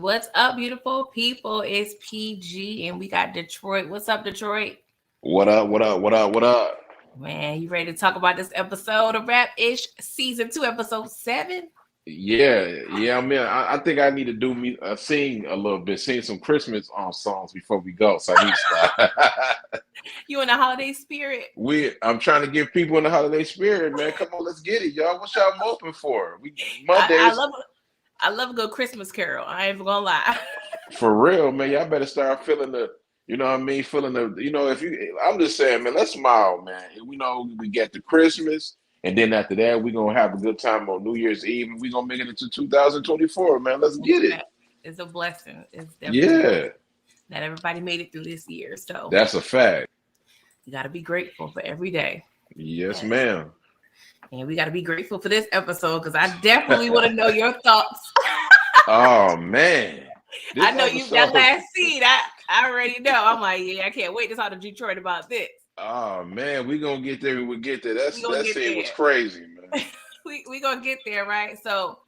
What's up, beautiful people? It's PG and we got Detroit. What's up, Detroit? What up? What up? What up? What up? Man, you ready to talk about this episode of Rap-ish Season 2, Episode 7? Yeah. I think I need to do me sing a little bit, sing some Christmas songs before we go. So I need to start. You in the holiday spirit? I'm trying to get people in the holiday spirit, man. Come on, let's get it, y'all. What y'all moping for? I Mondays. love a good Christmas carol. I ain't even gonna lie. For real, man. Y'all better start feeling the, you know what I mean? Feeling the, I'm just saying, man, let's smile, man. We know we get to Christmas, and then after that, we're going to have a good time on New Year's Eve, and we're going to make it into 2024, man. Let's get it. It's a blessing. It's definitely Yeah. That everybody made it through this year. So that's a fact. You got to be grateful for every day. Yes, ma'am. And we got to be grateful for this episode because I definitely want to know your thoughts. Oh, man. I know you that last scene. I already know. I'm like, yeah, I can't wait to talk to Detroit about this. Oh, man. We're going to get there. We'll get there. That scene was crazy, man. we going to get there, right? So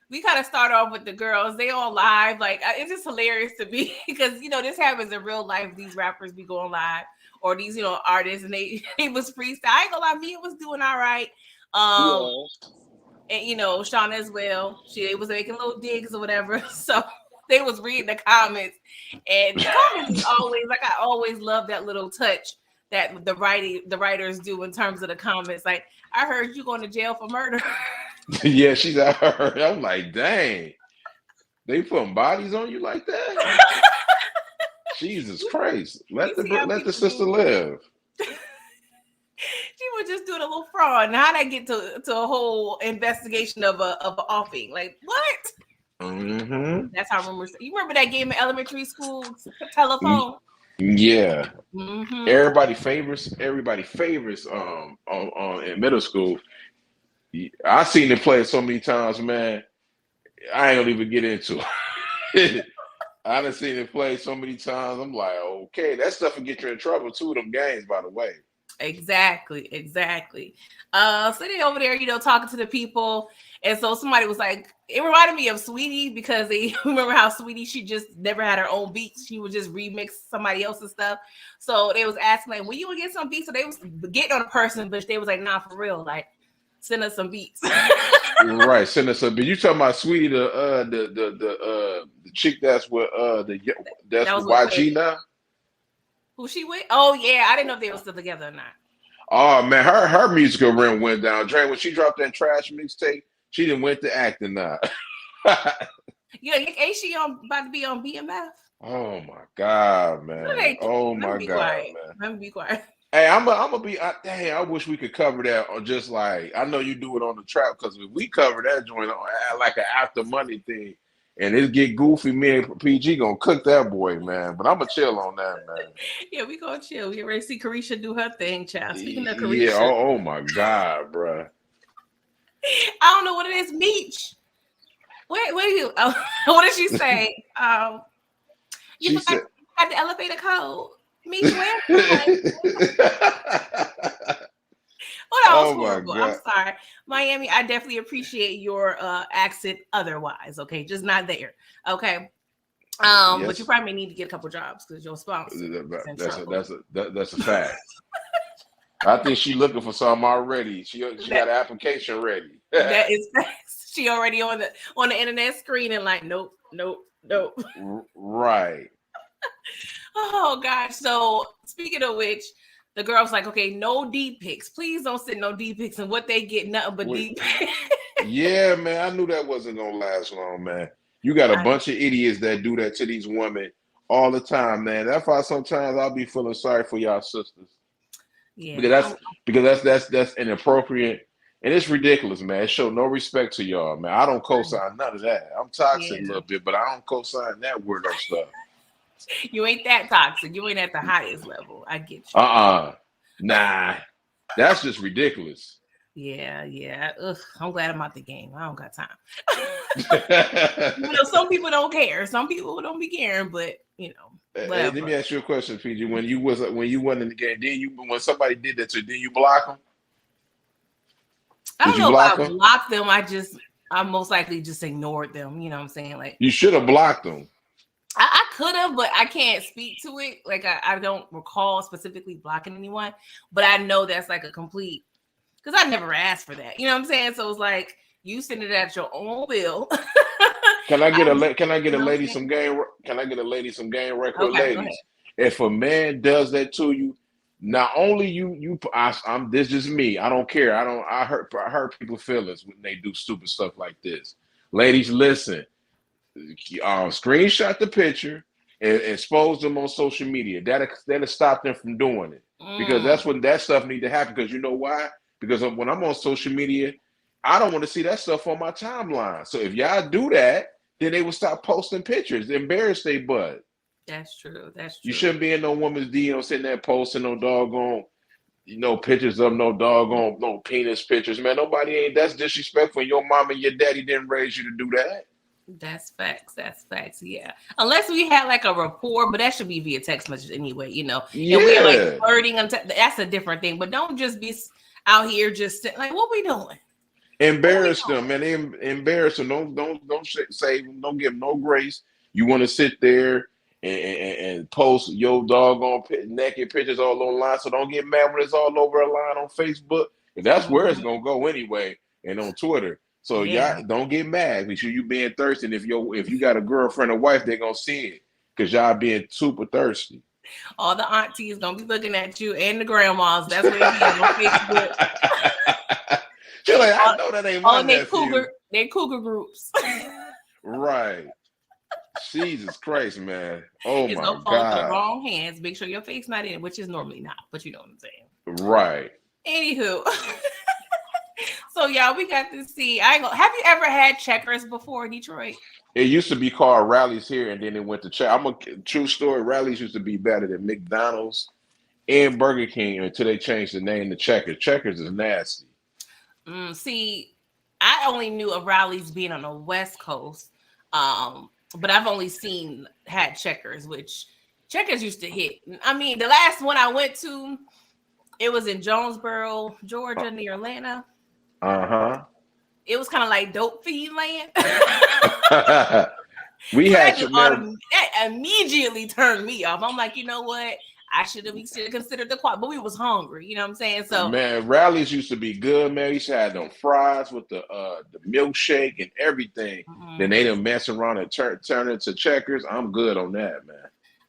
we kind of start off with the girls. They all live. Like, it's just hilarious to me because, this happens in real life. These rappers be going live or these, artists, and they was freestyle. I ain't gonna lie, Mia was doing all right. And, Shawna as well. She was making little digs or whatever. So they was reading the comments. And the comments is always, like, I always love that little touch that the writers do in terms of the comments. Like, I heard you going to jail for murder. Yeah, she's out her. I'm like, dang. They putting bodies on you like that? Jesus Christ. Let the sister live. She was just doing a little fraud. And how'd I get to a whole investigation of a offing? Like, what? Mm-hmm. That's how rumors. You remember that game in elementary school, telephone? Yeah. Mm-hmm. Everybody favors in middle school. I seen it play so many times, man. I ain't gonna even get into it. I done seen it play so many times. I'm like, okay, that stuff will get you in trouble too. Them games, by the way. Exactly. So they over there, talking to the people, and so somebody was like, it reminded me of Sweetie because they remember how Sweetie, she just never had her own beats. She would just remix somebody else's stuff. So they was asking like, when you would get some beats? So they was getting on a person, but they was like, nah, for real, like, send us some beats. Right, send us some beats. You talking about Sweetie, the chick that's with that's with YG now? Who she with? Oh yeah, I didn't know if they were still together or not. Oh man, her musical rim went down. Dre, when she dropped that trash mixtape, she didn't went to acting now. Yeah, ain't she about to be on BMF? Oh my God, man! Oh my God, man! Let me be quiet. Hey, I'm gonna be. Dang, I wish we could cover that on just like I know you do it on the trap because if we cover that joint on like an after money thing. And it get goofy, me and PG gonna cook that boy, man. But I'm gonna chill on that, man. Yeah, we gonna chill. We ready to see Carisha do her thing, child. Speaking of Carisha. Yeah, oh my God, bro. I don't know what it is, Meech. Where you? Oh, what did she say? You had the elevator code. Meech, where? Oh my God. I'm sorry. Miami, I definitely appreciate your accent otherwise, okay? Just not there. Okay. Yes. But you probably need to get a couple jobs because your sponsor. That's a fact. I think she's looking for something already. She got an application ready. That is facts. She already on the internet screen and like, nope. Right. Oh gosh. So speaking of which, the girl was like, okay, no D pics. Please don't send no D pics. And what they get, nothing but D pics. Yeah, man. I knew that wasn't going to last long, man. You got a bunch of idiots that do that to these women all the time, man. That's why sometimes I'll be feeling sorry for y'all sisters. Yeah. Because that's inappropriate. And it's ridiculous, man. It shows no respect to y'all, man. I don't co-sign none of that. I'm toxic a little bit, but I don't co-sign that weirdo stuff. You ain't that toxic. You ain't at the highest level. I get you. Nah. That's just ridiculous. Yeah. Ugh, I'm glad I'm out the game. I don't got time. Some people don't care. Some people don't be caring, but Hey, let me ask you a question, PG. When you wasn't in the game, when somebody did that to you, did you block them? I don't know if I blocked them. I most likely just ignored them. You know what I'm saying? Like, you should have blocked them. I could have, but I can't speak to it. Like I don't recall specifically blocking anyone, but I know that's like a complete because I never asked for that. You know what I'm saying? So it's like you send it at your own will. Can I get a can I You get a know what lady I'm saying? some game? Can I get a lady some game record, Okay, go ahead. ladies? If a man does that to you, not only I'm this is me. I don't care. I hurt people feelings when they do stupid stuff like this. Ladies, listen. Screenshot the picture and expose them on social media. That'll stop them from doing it because Mm, that's when that stuff need to happen. Because you know why? Because when I'm on social media, I don't want to see that stuff on my timeline. So if y'all do that, then they will stop posting pictures, embarrass they butt. that's true. That's You true. shouldn't be in no woman's DM sitting there posting no doggone, pictures of no doggone no penis pictures, man. Nobody ain't that's disrespectful. Your mom and your daddy didn't raise you to do that. That's facts. That's facts. Yeah. Unless we had like a rapport, but that should be via text message anyway, and we're like Yeah. flirting. That's a different thing. But don't just be out here just like, what we doing? What we Embarrass doing? them and embarrass them. Don't say don't give them no grace. You want to sit there and post your doggone naked pictures all online. So don't get mad when it's all over a line on Facebook. And that's where it's Mhm. gonna go anyway, and on Twitter. So Yeah. y'all don't get mad. Make sure you being thirsty. And if you got a girlfriend or wife, they're gonna see it because y'all being super thirsty. All the aunties gonna be looking at you and the grandmas. That's what they be on Facebook. She's like, I All, know that ain't all my in nephew. their cougar groups. Right. Jesus Christ, man. Oh It's my gonna fall into the God. wrong hands. Make sure your face not in, which is normally not, but you know what I'm saying. Right. Anywho, so y'all, we got to see. Have you ever had checkers before in Detroit? It used to be called Rallies here, and then it went to check. I'm a true story. Rallies used to be better than McDonald's and Burger King until they changed the name to Checkers. Checkers is nasty. See, I only knew of Rowley's being on the West Coast, but I've only had checkers, which checkers used to hit. I mean, the last one I went to, it was in Jonesboro, Georgia, near Atlanta. Uh It was kind of like dope fiend land. huh. We So had that immediately turned me off. I'm like, you know what? I should have considered the quality, but we was hungry. You know what I'm saying? So, man, Rallies used to be good, man. We used to have them fries with the milkshake and everything. Then they done mess around and turn into Checkers. I'm good on that, man.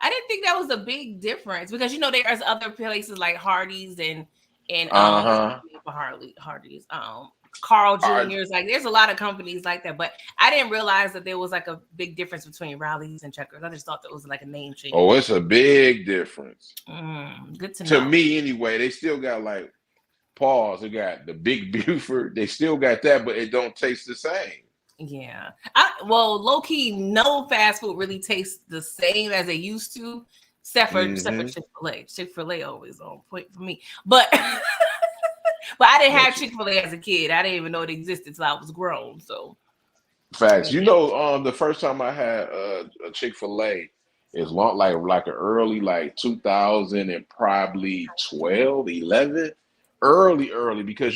I didn't think that was a big difference because there's other places like Hardee's and Uh Hardee's Carl huh. Jr.'s, like there's a lot of companies like that, but I didn't realize that there was like a big difference between Rallies and Checkers. I just thought that was like a name Oh, change. it's a big difference. Good to To know. me, anyway, they still got like pause. They got the Big Buford. They still got that, but it don't taste the same. Yeah. Low key, no fast food really tastes the same as they used to, except for Mm-hmm. Chick-fil-A. Chick-fil-A always on point for me. But but I didn't have Yes. Chick-fil-A as a kid. I didn't even know it existed until I was grown. So Facts. The first time I had a Chick-fil-A is long like an early like 2000 and probably 12, 11. Early because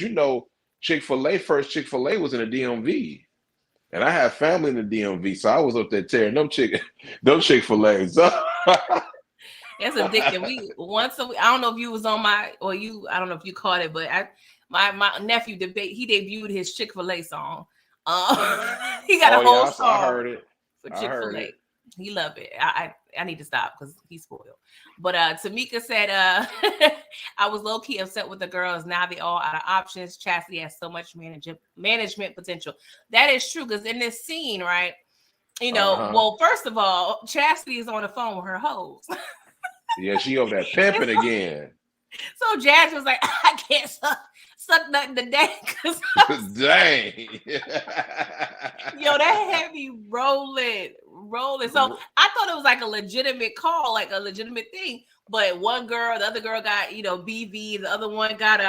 Chick-fil-A was in the DMV. And I have family in the DMV, so I was up there tearing them Chick-fil-A's up. it's addictive. I don't know if you was on I don't know if you caught it, but my nephew he debuted his Chick-fil-A song. He got Oh a whole yeah, I song heard it. for I heard Chick-fil-A. it. He loved it. I need to stop because he's spoiled. But Tamika said, I was low key upset with the girls. Now they all out of options. Chastity has so much management potential. That is true because in this scene, right? Uh-huh. First of all, Chastity is on the phone with her hoes. Yeah, she over there pimping again. So Jazz was like, I can't suck nothing today because Dang. that had me rolling. So I thought it was like a legitimate call, like a legitimate thing. But the other girl got, BV, the other one got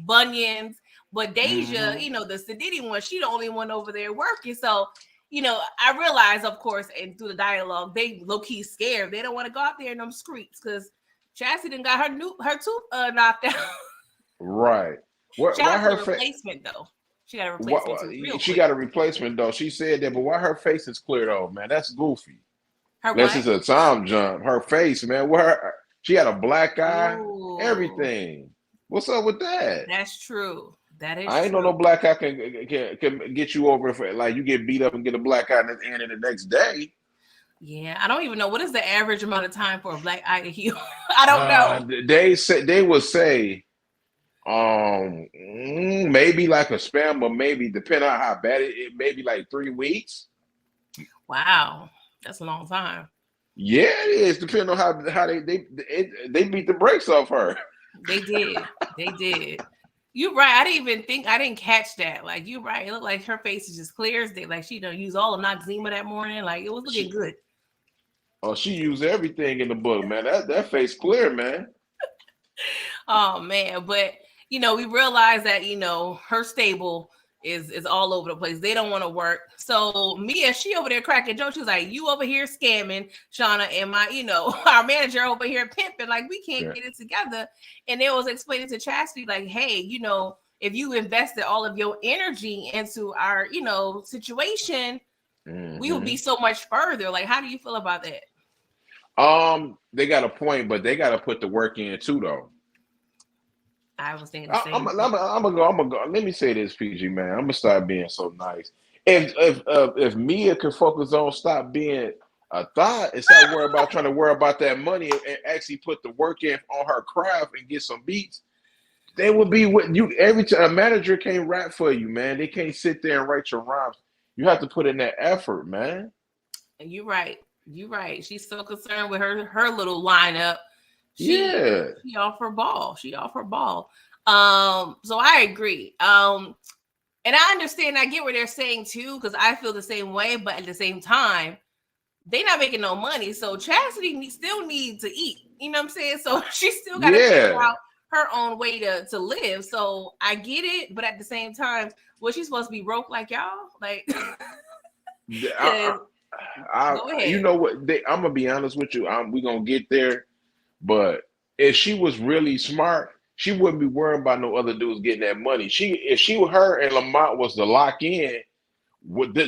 bunions. But Deja, the Sadiddy one, she the only one over there working. So, I realized, of course, and through the dialogue, they low-key scared. They don't want to go out there in them streets because Chastity done got her tooth knocked out. Right. Shout Why out to her the face? replacement though. She got a replacement too, real She quick. got a replacement though. She said that, but why her face is clear though, man? That's goofy. Her Unless what? it's a time jump. Her face, man. She had a black eye, Ooh, everything. What's up with that? that's true. That is I ain't know no true. black eye can get you over if like you get beat up and get a black eye and the next day. Yeah, I don't even know what is the average amount of time for a black eye to heal. I don't know. They would say maybe like a spam, but maybe depending on how bad it may be like 3 weeks. Wow, that's a long time. Yeah, it is. Depending on how they beat the brakes off her. They did. They did. You're right. I didn't catch that. Like you're right. It looked like her face is just clear as day. Like she done used all of Noxzema that morning. Like it was looking good. She used everything in the book, man. That face clear, man. Oh man, but we realize that her stable is all over the place. They don't want to work. So Mia, she over there cracking jokes. She was like, "You over here scamming, Shawna, and my our manager over here pimping. Like we can't get it together." And they was explaining to Chastity like, "Hey, if you invested all of your energy into our situation, we would be so much further." Like, how do you feel about that? They got a point, but they got to put the work in too, though. I was thinking the same. I'm gonna go. Let me say this, PG man. I'm gonna start being so nice. If Mia can focus on stop being a thought and start trying to worry about that money and actually put the work in on her craft and get some beats, they would be what you every time a manager can't rap for you, man. They can't sit there and write your rhymes. You have to put in that effort, man. And you're right. You're right. She's so concerned with her little lineup. She off her ball. She off her ball. So I agree. And I understand. I get what they're saying too, because I feel the same way. But at the same time, they're not making no money. So Chastity still needs to eat. You know what I'm saying? So she still got to figure out her own way to live. So I get it, but at the same time, was she supposed to be broke like y'all? Like, go ahead. You know what? I'm gonna be honest with you. We're gonna get there. But if she was really smart, she wouldn't be worrying about no other dudes getting that money. If her and Lamont was to lock in,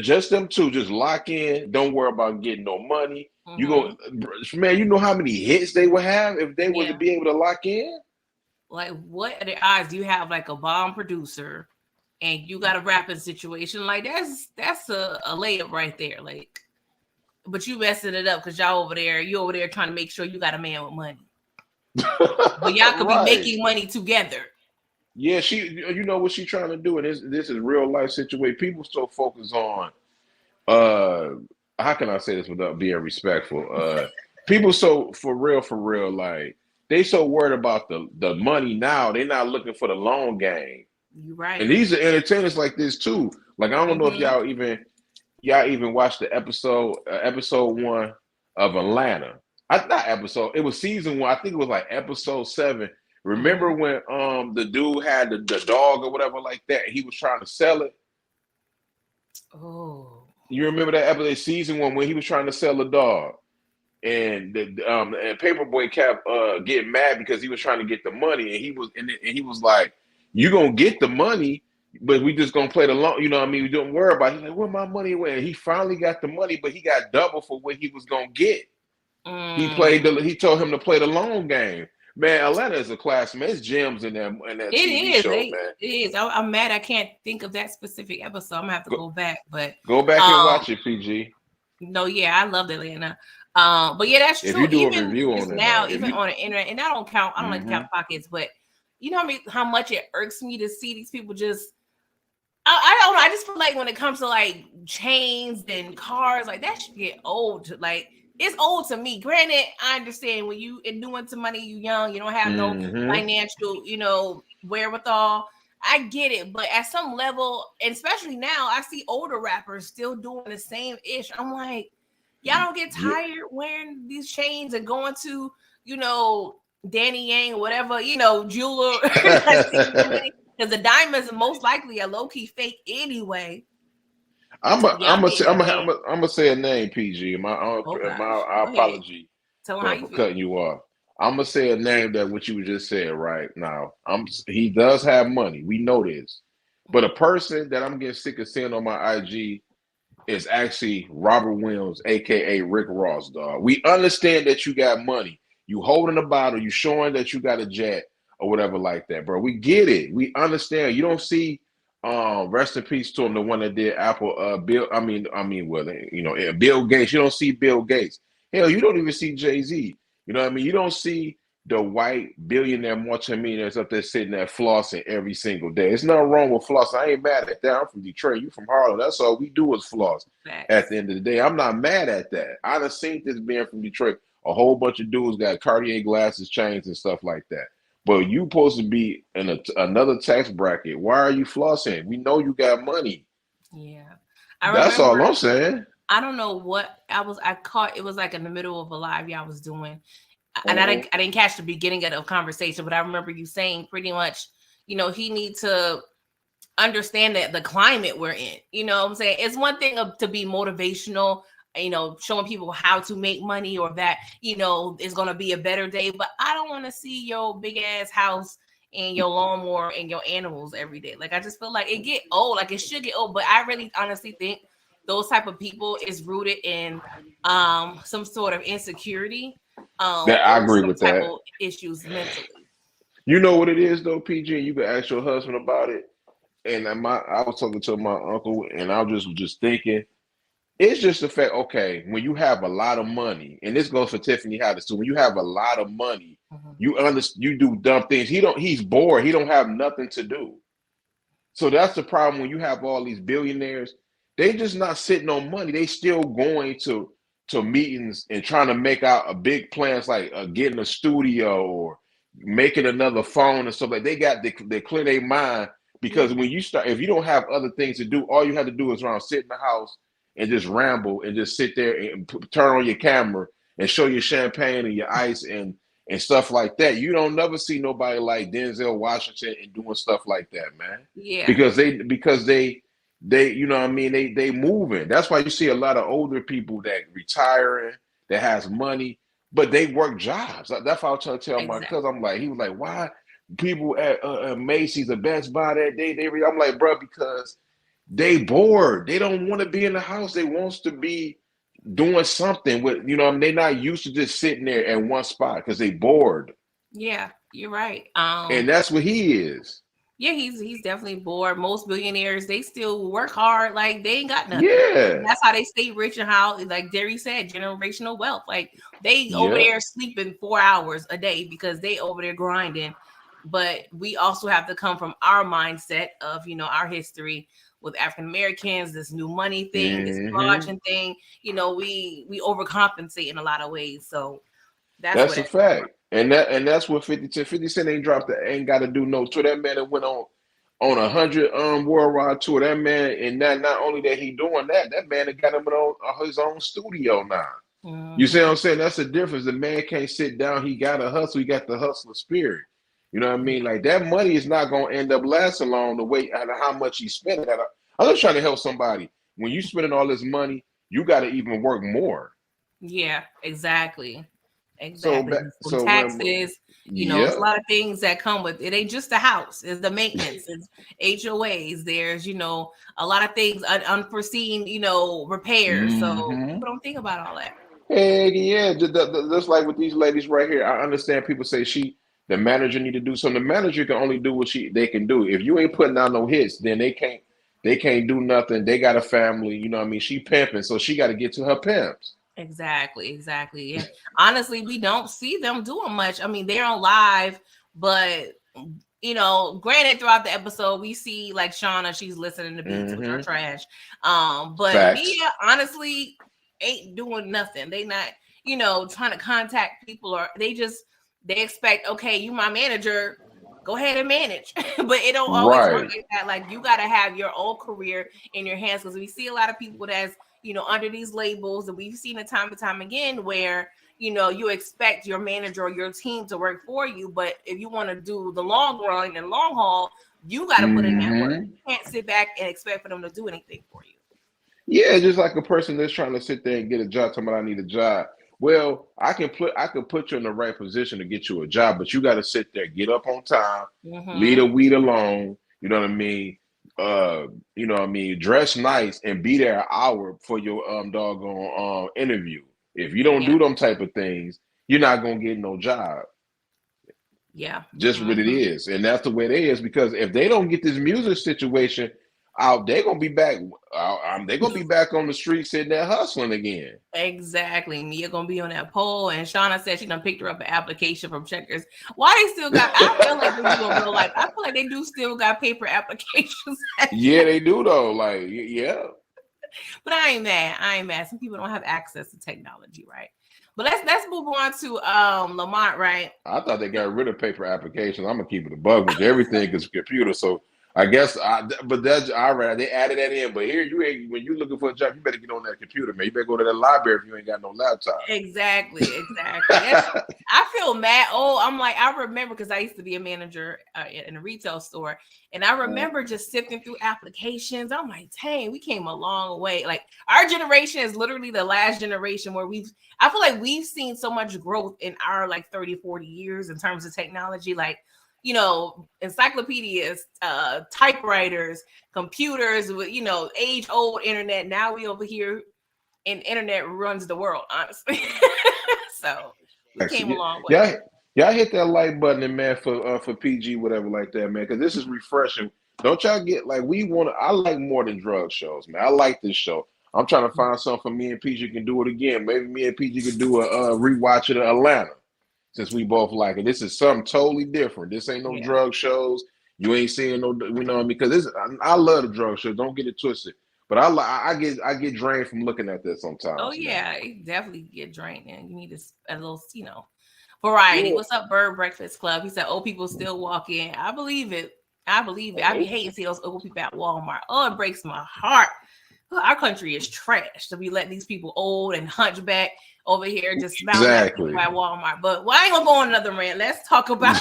just them two, just lock in. Don't worry about getting no money. Man, you know how many hits they would have if they were to be able to lock in. Like, what are the odds? You have like a bomb producer, and you got a rapping situation. Like that's a layup right there. Like. But you messing it up because you over there trying to make sure you got a man with money. But y'all could be making money together. Yeah, you know what she's trying to do, and this is real life situation. People so focused on how can I say this without being respectful? People so for real, like they so worried about the money now, they're not looking for the long game. You're right. And these are entertainers like this too. Like I don't know if y'all even watched the episode 1 of Atlanta. It was season 1. I think it was like episode 7. Remember when the dude had the dog or whatever like that? He was trying to sell it. Oh. You remember that episode, season 1, when he was trying to sell the dog? And and Paperboy kept getting mad because he was trying to get the money, and he was like, "You gonna get the money, but we just gonna play the long, you know what I mean? We don't worry about it." He's like, "Where my money went?" And he finally got the money, but he got double for what he was gonna get. He told him to play the long game. Man, Atlanta is a class, man. It's gems in that TV show, man. It is. I'm mad I can't think of that specific episode. I'm gonna have to go back, but go back and watch it, PG. No, yeah, I loved Atlanta. But yeah, that's true. If you do even a review on it now, even on the internet, and I don't count. I don't like to count pockets, but you know how much it irks me to see these people just. I don't know. I just feel like when it comes to like chains and cars, like that should get old. Like it's old to me. Granted, I understand when you new into money, you young, you don't have no financial, wherewithal. I get it, but at some level, and especially now, I see older rappers still doing the same ish. I'm like, y'all don't get tired wearing these chains and going to, Danny Yang or whatever, jeweler. Because the diamonds are most likely a low-key fake anyway. I'm gonna say a name, PG. My apology for cutting you off. I'm gonna say a name that what you just said right now. He does have money. We know this, but a person that I'm getting sick of seeing on my IG, is actually Robert Williams, aka Rick Ross, dog. We understand that you got money. You holding a bottle, you showing that you got a jet or whatever like that, bro. We get it. We understand. You don't see rest in peace to him, the one that did Apple Bill. Well, Bill Gates. You don't see Bill Gates. Hell, you don't even see Jay-Z. You know what I mean? You don't see the white billionaire multimillionaires up there sitting there flossing every single day. It's nothing wrong with floss. I ain't mad at that. I'm from Detroit. You from Harlem. That's all we do is floss. At the end of the day, I'm not mad at that. I done seen this being from Detroit. A whole bunch of dudes got Cartier glasses, chains, and stuff like that. But you supposed to be in another tax bracket. Why are you flossing? We know you got money. Yeah. That's all I'm saying. I don't know what I caught. It was like in the middle of a live y'all was doing. And I didn't catch the beginning of the conversation, but I remember you saying pretty much, he needs to understand that the climate we're in. You know what I'm saying? It's one thing to be motivational, showing people how to make money or that, it's going to be a better day. But I don't want to see your big ass house and your lawnmower and your animals every day. Like, I just feel like it get old, like it should get old. But I really honestly think those type of people is rooted in some sort of insecurity. I agree with that. Issues mentally. You know what it is though, PG. You can ask your husband about it. And I was talking to my uncle, and I was just thinking, it's just the fact. Okay, when you have a lot of money, and this goes for Tiffany Haddish too. When you have a lot of money, you do dumb things. He's bored. He don't have nothing to do. So that's the problem when you have all these billionaires. They just not sitting on money. They still going to meetings and trying to make out a big plans like getting a studio or making another phone and stuff like. They clear their mind, because when you start, if you don't have other things to do, all you have to do is sit in the house and just ramble and just sit there and turn on your camera and show your champagne and your ice and stuff like that. You don't never see nobody like Denzel Washington and doing stuff like that, man. Yeah. Because they you know what I mean, they moving. That's why you see a lot of older people that retiring, that has money, but they work jobs. That's why I was trying to tell my cousin. He was like, why people at Macy's or Best Buy that day, I'm like, bro, because they bored. They don't want to be in the house. They wants to be doing something with, they're not used to just sitting there at one spot because they bored. Yeah, you're right. And that's what he is. Yeah, he's definitely bored. Most billionaires, they still work hard. Like, they ain't got nothing. Yeah. That's how they stay rich, and how, like Derry said, generational wealth. Like, they over there sleeping 4 hours a day because they over there grinding. But we also have to come from our mindset of, our history with African Americans, this new money thing, this margin thing. We overcompensate in a lot of ways. So that's a fact. And that's what 50 Cent ain't got to do no tour. That man that went on 100 worldwide tour. That man, and not only that he doing that man that got him on his own studio now. You see what I'm saying? That's the difference. The man can't sit down. He got to hustle. He got the hustler spirit. You know what I mean? Like, that money is not going to end up lasting long the way and how much he's spending. I'm just trying to help somebody. When you spending all this money, you got to even work more. Yeah, exactly. So taxes, there's a lot of things that come with it. Ain't just the house, it's the maintenance, it's HOAs. There's, a lot of things unforeseen, repairs. So people don't think about all that. Hey, yeah, just like with these ladies right here. I understand people say the manager need to do something. The manager can only do what they can do. If you ain't putting out no hits, then they can't do nothing. They got a family, you know what I mean? She pimping, so she got to get to her pimps. Exactly. And honestly, we don't see them doing much. I mean, they're on live, but granted, throughout the episode, we see like Shawna, she's listening to beats, which are trash. But Mia, honestly, ain't doing nothing. They not, trying to contact people, or they expect, okay, you my manager, go ahead and manage. But it don't always work like that. Like, you got to have your own career in your hands, because we see a lot of people that's, under these labels, and we've seen it time and time again where, you expect your manager or your team to work for you. But if you want to do the long run and long haul, you got to put in that work. You can't sit back and expect for them to do anything for you. Yeah, just like a person that's trying to sit there and get a job, talking about I need a job. Well, I can put you in the right position to get you a job, but you got to sit there, get up on time, leave the weed alone. You know what I mean? you know what I mean, dress nice and be there an hour for your doggone interview. If you don't do them type of things, you're not gonna get no job. Yeah. Just what it is. And that's the way it is, because if they don't get this music situation out, they're gonna be back. They're gonna be back on the street sitting there hustling again. Exactly. Mia gonna be on that pole, and Shawna said she done picked her up an application from Checkers. Why they still got? I feel like they do in real life. I feel like they do still got paper applications. Yeah, they do though. Like, yeah. But I ain't mad. Some people don't have access to technology, right? But let's move on to Lamont, right? I thought they got rid of paper applications. I'm gonna keep it a bug with everything is computer. So I guess but that's all right. They added that in. But here you ain't, when you looking for a job, you better get on that computer, man. You better go to that library if you ain't got no laptop. Exactly. I feel mad. Oh, I'm like, I remember because I used to be a manager in a retail store, and I remember just sifting through applications. I'm like, dang, we came a long way. Like our generation is literally the last generation where I feel like we've seen so much growth in our like 30, 40 years in terms of technology. Like, you know, encyclopedias, typewriters, computers with, you know, age-old internet. Now we over here and internet runs the world, honestly. So we came a long way. Y'all hit that like button, man, for PG, whatever like that, man, because this is refreshing. Don't y'all get like I like more than drug shows, man. I like this show. I'm trying to find something for me and PG can do it again. Maybe me and PG can do a rewatch of Atlanta, since we both like it. This is something totally different. This ain't no drug shows. You ain't seeing no, you know, because I love the drug shows. Don't get it twisted. But I get drained from looking at this sometimes. Oh yeah, you definitely get drained, and you need a little, you know, variety. Yeah. What's up, Bird Breakfast Club? He said, "Old people still walk in." I believe it. I be hating to see those old people at Walmart. Oh, it breaks my heart. Our country is trash to be letting these people old and hunchback over here just smiling at Walmart. But I ain't gonna go on another rant. Let's talk about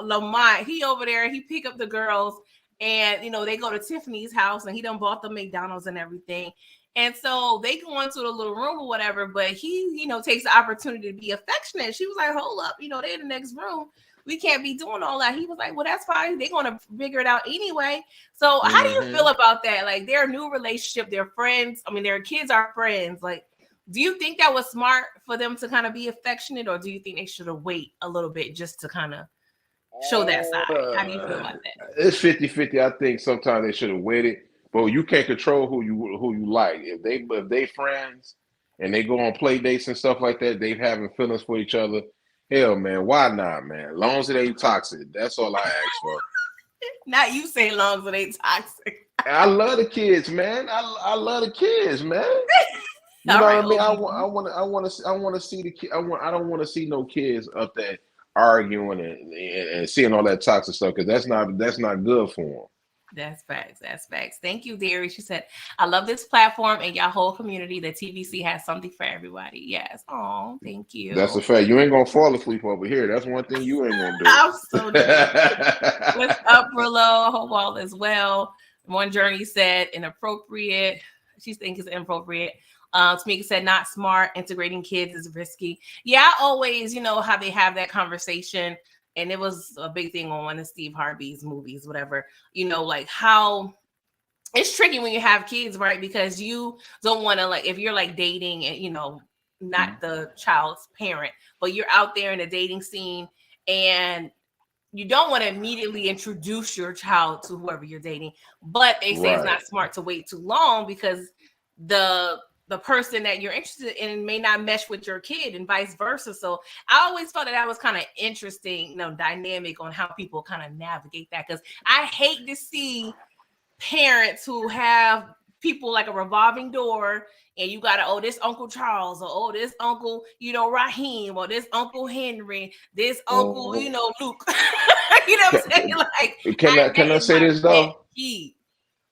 Lamont. He over there. He pick up the girls. And, you know, they go to Tiffany's house and he done bought the McDonald's and everything. And so they go into the little room or whatever, but he, you know, takes the opportunity to be affectionate. She was like, hold up, you know, they're in the next room. We can't be doing all that. He was like, well, that's fine. They're going to figure it out anyway. So how do you feel about that? Like their new relationship, their friends, I mean, their kids are friends. Like, do you think that was smart for them to kind of be affectionate, or do you think they should have waited a little bit just to kind of show that side? How do you feel about that? It's 50-50. I think sometimes they should have waited, but you can't control who you like. If they friends and they go on play dates and stuff like that, they having feelings for each other. Hell, man, why not, man? As long as it ain't toxic, that's all I ask for. Not you saying long as it ain't toxic. I love the kids, man. I love the kids, man. You know what I mean? I want to see the kid. I don't want to see no kids up there arguing and seeing all that toxic stuff, because that's not good for them. That's facts. Thank you, Derry. She said, I love this platform and y'all whole community. The TVC has something for everybody. Yes. Oh, thank you. That's a fact. You ain't gonna fall asleep over here. That's one thing you ain't gonna do. I'm so dead. What's up, Brillo? Hope all is well. One Journey said inappropriate. She thinks it's inappropriate. Tamika said not smart. Integrating kids is risky. Yeah, I always, you know, how they have that conversation. And it was a big thing on one of Steve Harvey's movies, whatever, you know, like how it's tricky when you have kids, right? Because you don't want to, like, if you're like dating and, you know, not the child's parent, but you're out there in a dating scene and you don't want to immediately introduce your child to whoever you're dating. But they say it's not smart to wait too long because the person that you're interested in may not mesh with your kid and vice versa. So I always thought that was kind of interesting, you know, dynamic on how people kind of navigate that. Because I hate to see parents who have people like a revolving door and you got to, this Uncle Charles, or this Uncle, you know, Raheem, or this Uncle Henry, this Uncle, you know, Luke. You know what I'm saying? Like, can I say this though? Key.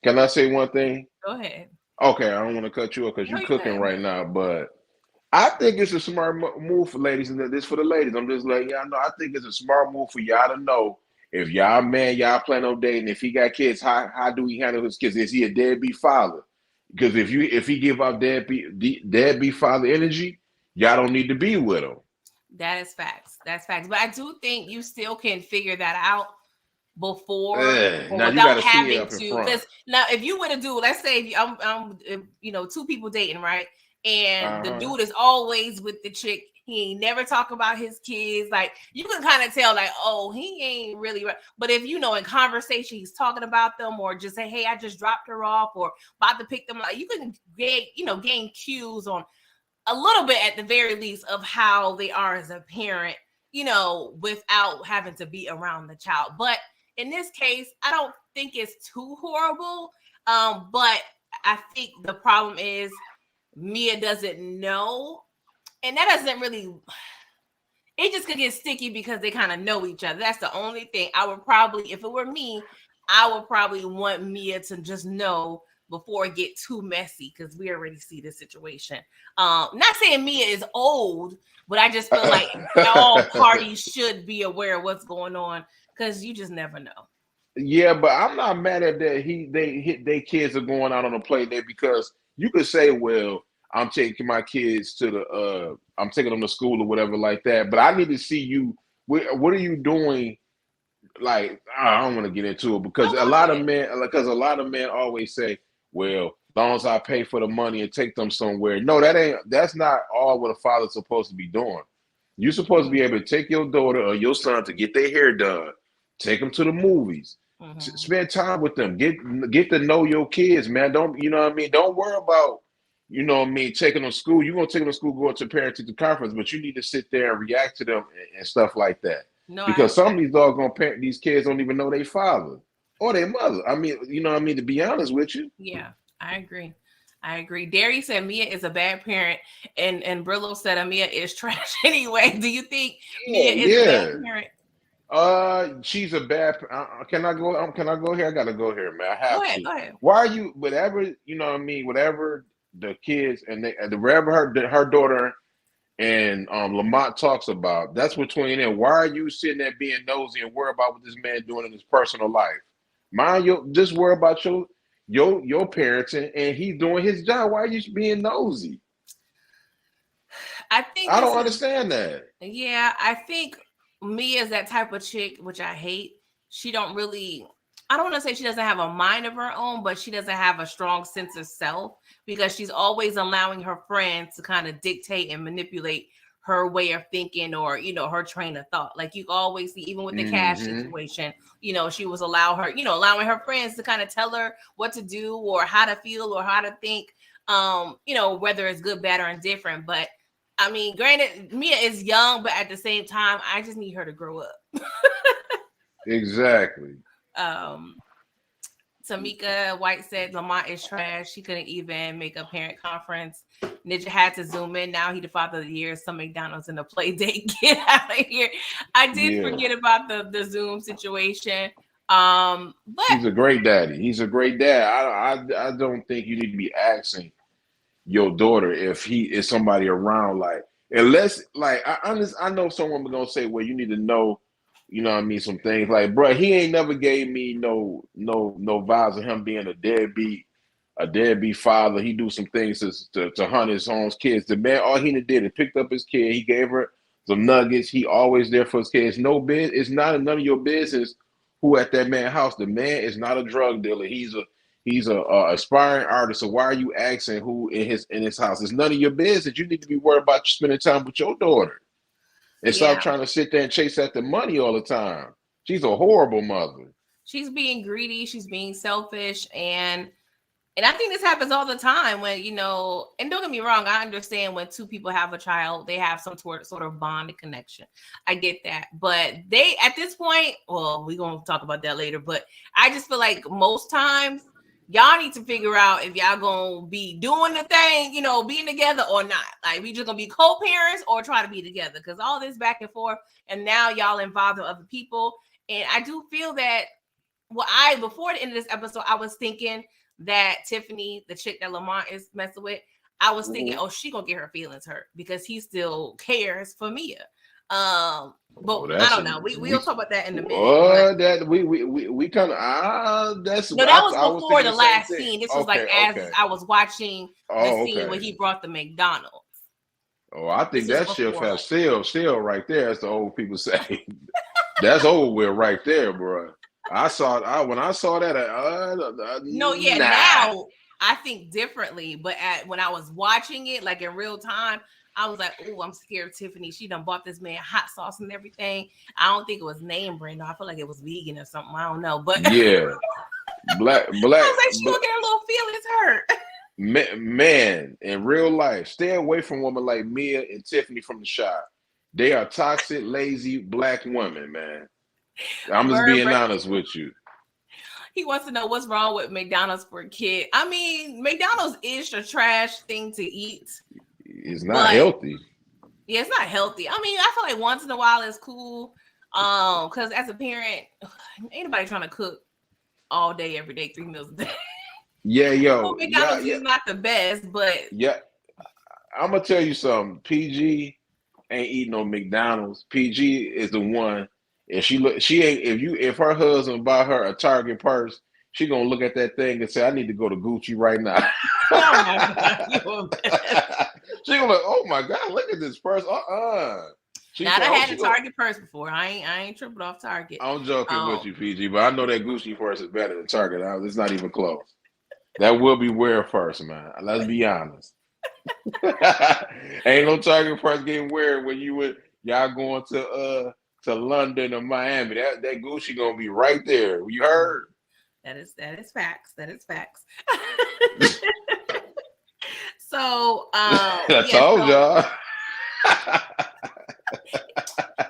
Can I say one thing? Go ahead. Okay, I don't want to cut you off because you're cooking right now, but I think it's a smart move for ladies, and this for the ladies. I'm just letting y'all know. I think it's a smart move for y'all to know if y'all man, y'all plan on dating. If he got kids, how do he handle his kids? Is he a deadbeat father? Because if he give out deadbeat father energy, y'all don't need to be with him. That is facts. That's facts. But I do think you still can figure that out before or now you without got to see it having up in to. front. Because now, if you were to do, let's say two people dating, right? And the dude is always with the chick. He ain't never talk about his kids. Like, you can kind of tell, like, oh, he ain't really right. But if in conversation he's talking about them, or just say, hey, I just dropped her off, or about to pick them up, you can gain cues on a little bit at the very least of how they are as a parent, without having to be around the child. But in this case, I don't think it's too horrible. But I think the problem is Mia doesn't know, and that doesn't really. It just could get sticky because they kind of know each other. That's the only thing. I would probably, if it were me, I would probably want Mia to just know before it get too messy, because we already see the situation. Not saying Mia is old, but I just feel like all parties should be aware of what's going on, because you just never know. Yeah, but I'm not mad at that. Their kids are going out on a play day, because you could say, well, I'm taking my kids to I'm taking them to school or whatever like that. But I need to see you. What are you doing? Like, I don't want to get into it, because a lot of men always say, well, as long as I pay for the money and take them somewhere. No, that's not all what a father's supposed to be doing. You're supposed to be able to take your daughter or your son to get their hair done, take them to the movies, spend time with them, get to know your kids, man. Don't, you know what I mean? Don't worry about, taking them to school. You're going to take them to school, going to parent-teacher conference, but you need to sit there and react to them and stuff like that. No, because some of these these kids don't even know their father or their mother. I mean, to be honest with you. Yeah, I agree. Derry said Mia is a bad parent, and Brillo said Mia is trash anyway. Do you think Mia is a bad parent? She's a bad. Can I go? Can I go here? I gotta go here, man. I have to. Go ahead. Why are you? Whatever Whatever the kids and wherever her daughter and Lamont talks about, that's between them. Why are you sitting there being nosy and worry about what this man doing in his personal life? Just worry about your parents and he's doing his job. Why are you being nosy? I don't understand that. Yeah, I think Mia is that type of chick, which I hate. She don't really, I don't want to say she doesn't have a mind of her own, but she doesn't have a strong sense of self, because she's always allowing her friends to kind of dictate and manipulate her way of thinking, or, her train of thought. Like, you always see, even with the cash situation, she was allowing her friends to kind of tell her what to do or how to feel or how to think, whether it's good, bad, or indifferent. But I mean, granted, Mia is young, but at the same time, I just need her to grow up. Exactly. Tamika White said Lamont is trash. She couldn't even make a parent conference. Ninja had to zoom in. Now he the father of the year. Some McDonald's in the play date. Get out of here. I did forget about the Zoom situation. But he's a great daddy. He's a great dad. I don't think you need to be asking your daughter if he is somebody around, like, unless, like, I know someone was gonna say, well, you need to know, some things, like, bro, he ain't never gave me no vibes of him being a deadbeat father. He do some things to hunt his own kids. The man, all he did is picked up his kid. He gave her some nuggets. He always there for his kids. It's not none of your business who at that man's house. The man is not a drug dealer. He's a aspiring artist. So why are you asking who in his house? It's none of your business. You need to be worried about spending time with your daughter. And stop trying to sit there and chase after money all the time. She's a horrible mother. She's being greedy. She's being selfish. And I think this happens all the time when, and don't get me wrong, I understand when two people have a child, they have some sort of bond and connection. I get that. But they, at this point, well, we're going to talk about that later, but I just feel like most times, y'all need to figure out if y'all gonna be doing the thing, being together or not. Like, we just gonna be co-parents or try to be together, because all this back and forth, and now y'all involved with other people. And I do feel that, before the end of this episode, I was thinking that Tiffany, the chick that Lamont is messing with, I was thinking, she gonna get her feelings hurt because he still cares for Mia. But I don't know. We'll talk about that in a minute. That we kind of that was before the last scene. This was as I was watching the scene where he brought the McDonald's. Oh, I think that shift has sailed right there, as the old people say. That's over with right there, bro. When I saw that, No, yeah, nah. now I think differently, but when I was watching it, like in real time, I was like, oh, I'm scared of Tiffany. She done bought this man hot sauce and everything. I don't think it was name brand. I feel like it was vegan or something. I don't know, but Yeah, black, I was like, she black. gonna get her little feelings hurt. Man, in real life, stay away from women like Mia and Tiffany from the shop. They are toxic, lazy black women, man. I'm just Bird being breakfast. honest with you. He wants to know what's wrong with McDonald's for a kid. I mean, McDonald's is a trash thing to eat. It's not healthy. Yeah, it's not healthy. I mean, I feel like once in a while it's cool. Because as a parent, ain't nobody trying to cook all day, every day, 3 meals a day. Yeah, Well, yo, McDonald's is not the best, but yeah. I'm gonna tell you something. PG ain't eating no McDonald's. PG is the one. If she ain't. If her husband buy her a Target purse, she gonna look at that thing and say, "I need to go to Gucci right now." oh my God, you a mess. She gonna like, "Oh my God, look at this purse." Now I had a Target purse before. I ain't tripping off Target. I'm joking with you, PG, but I know that Gucci purse is better than Target. It's not even close. That will be wear first, man. Let's be honest. Ain't no Target purse getting weird when y'all going to London or Miami. That Gucci gonna be right there. You heard? That is facts. That is facts. So I told y'all.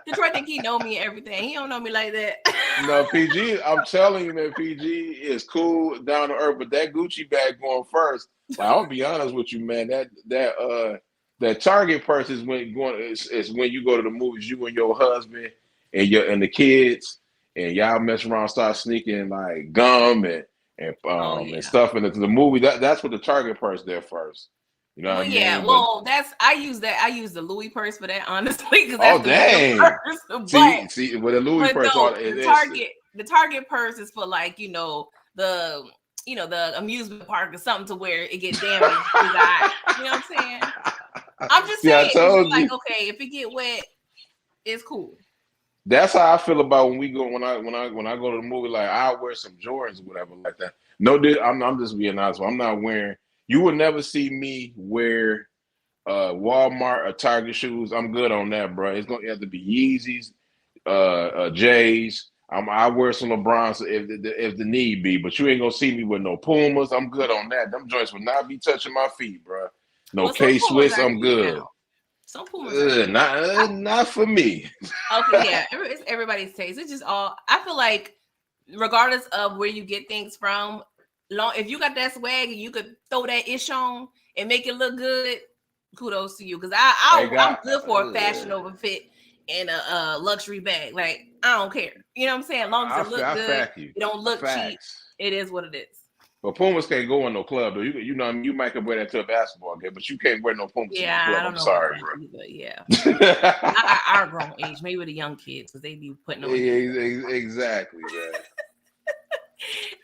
Detroit think he know me and everything. He don't know me like that. No, PG, I'm telling you, man, PG is cool, down to earth, but that Gucci bag going first. Like, I'll be honest with you, man. That Target purse is when you go to the movies, you and your husband and the kids, and y'all mess around, start sneaking like gum and stuff into the movie. That's what the Target purse there first. You know what I mean? Well, I use the Louis purse for that, honestly, because that's the dang. purse. But, see, with the Louis purse, no, the Target purse is for like the amusement park or something to where it gets damaged. You know what I'm saying? I'm just saying. I told you. Like, okay, if it get wet, it's cool. That's how I feel about when I go to the movie. Like, I'll wear some Jordans or whatever like that. No, dude, I'm just being honest. I'm not wearing. You would never see me wear Walmart or Target shoes. I'm good on that, bro. It's gonna have to be Yeezys, J's. I wear some LeBrons if the need be, but you ain't gonna see me with no Pumas. I'm good on that. Them joints will not be touching my feet, bro. No K-Swiss. I'm good. Some Pumas not for me. Okay, yeah, it's everybody's taste. It's just all. I feel like, regardless of where you get things from, if you got that swag and you could throw that ish on and make it look good, kudos to you. Because I'm good for a fashion over fit and a luxury bag. Like, I don't care. You know what I'm saying? As long as it look good, it don't look cheap. It is what it is. But Pumas can't go in no club though. You know, you might can wear that to a basketball game, but you can't wear no Pumas in the club. I'm sorry, bro. Either, yeah. Our grown age, maybe the young kids, because they be putting on. Exactly,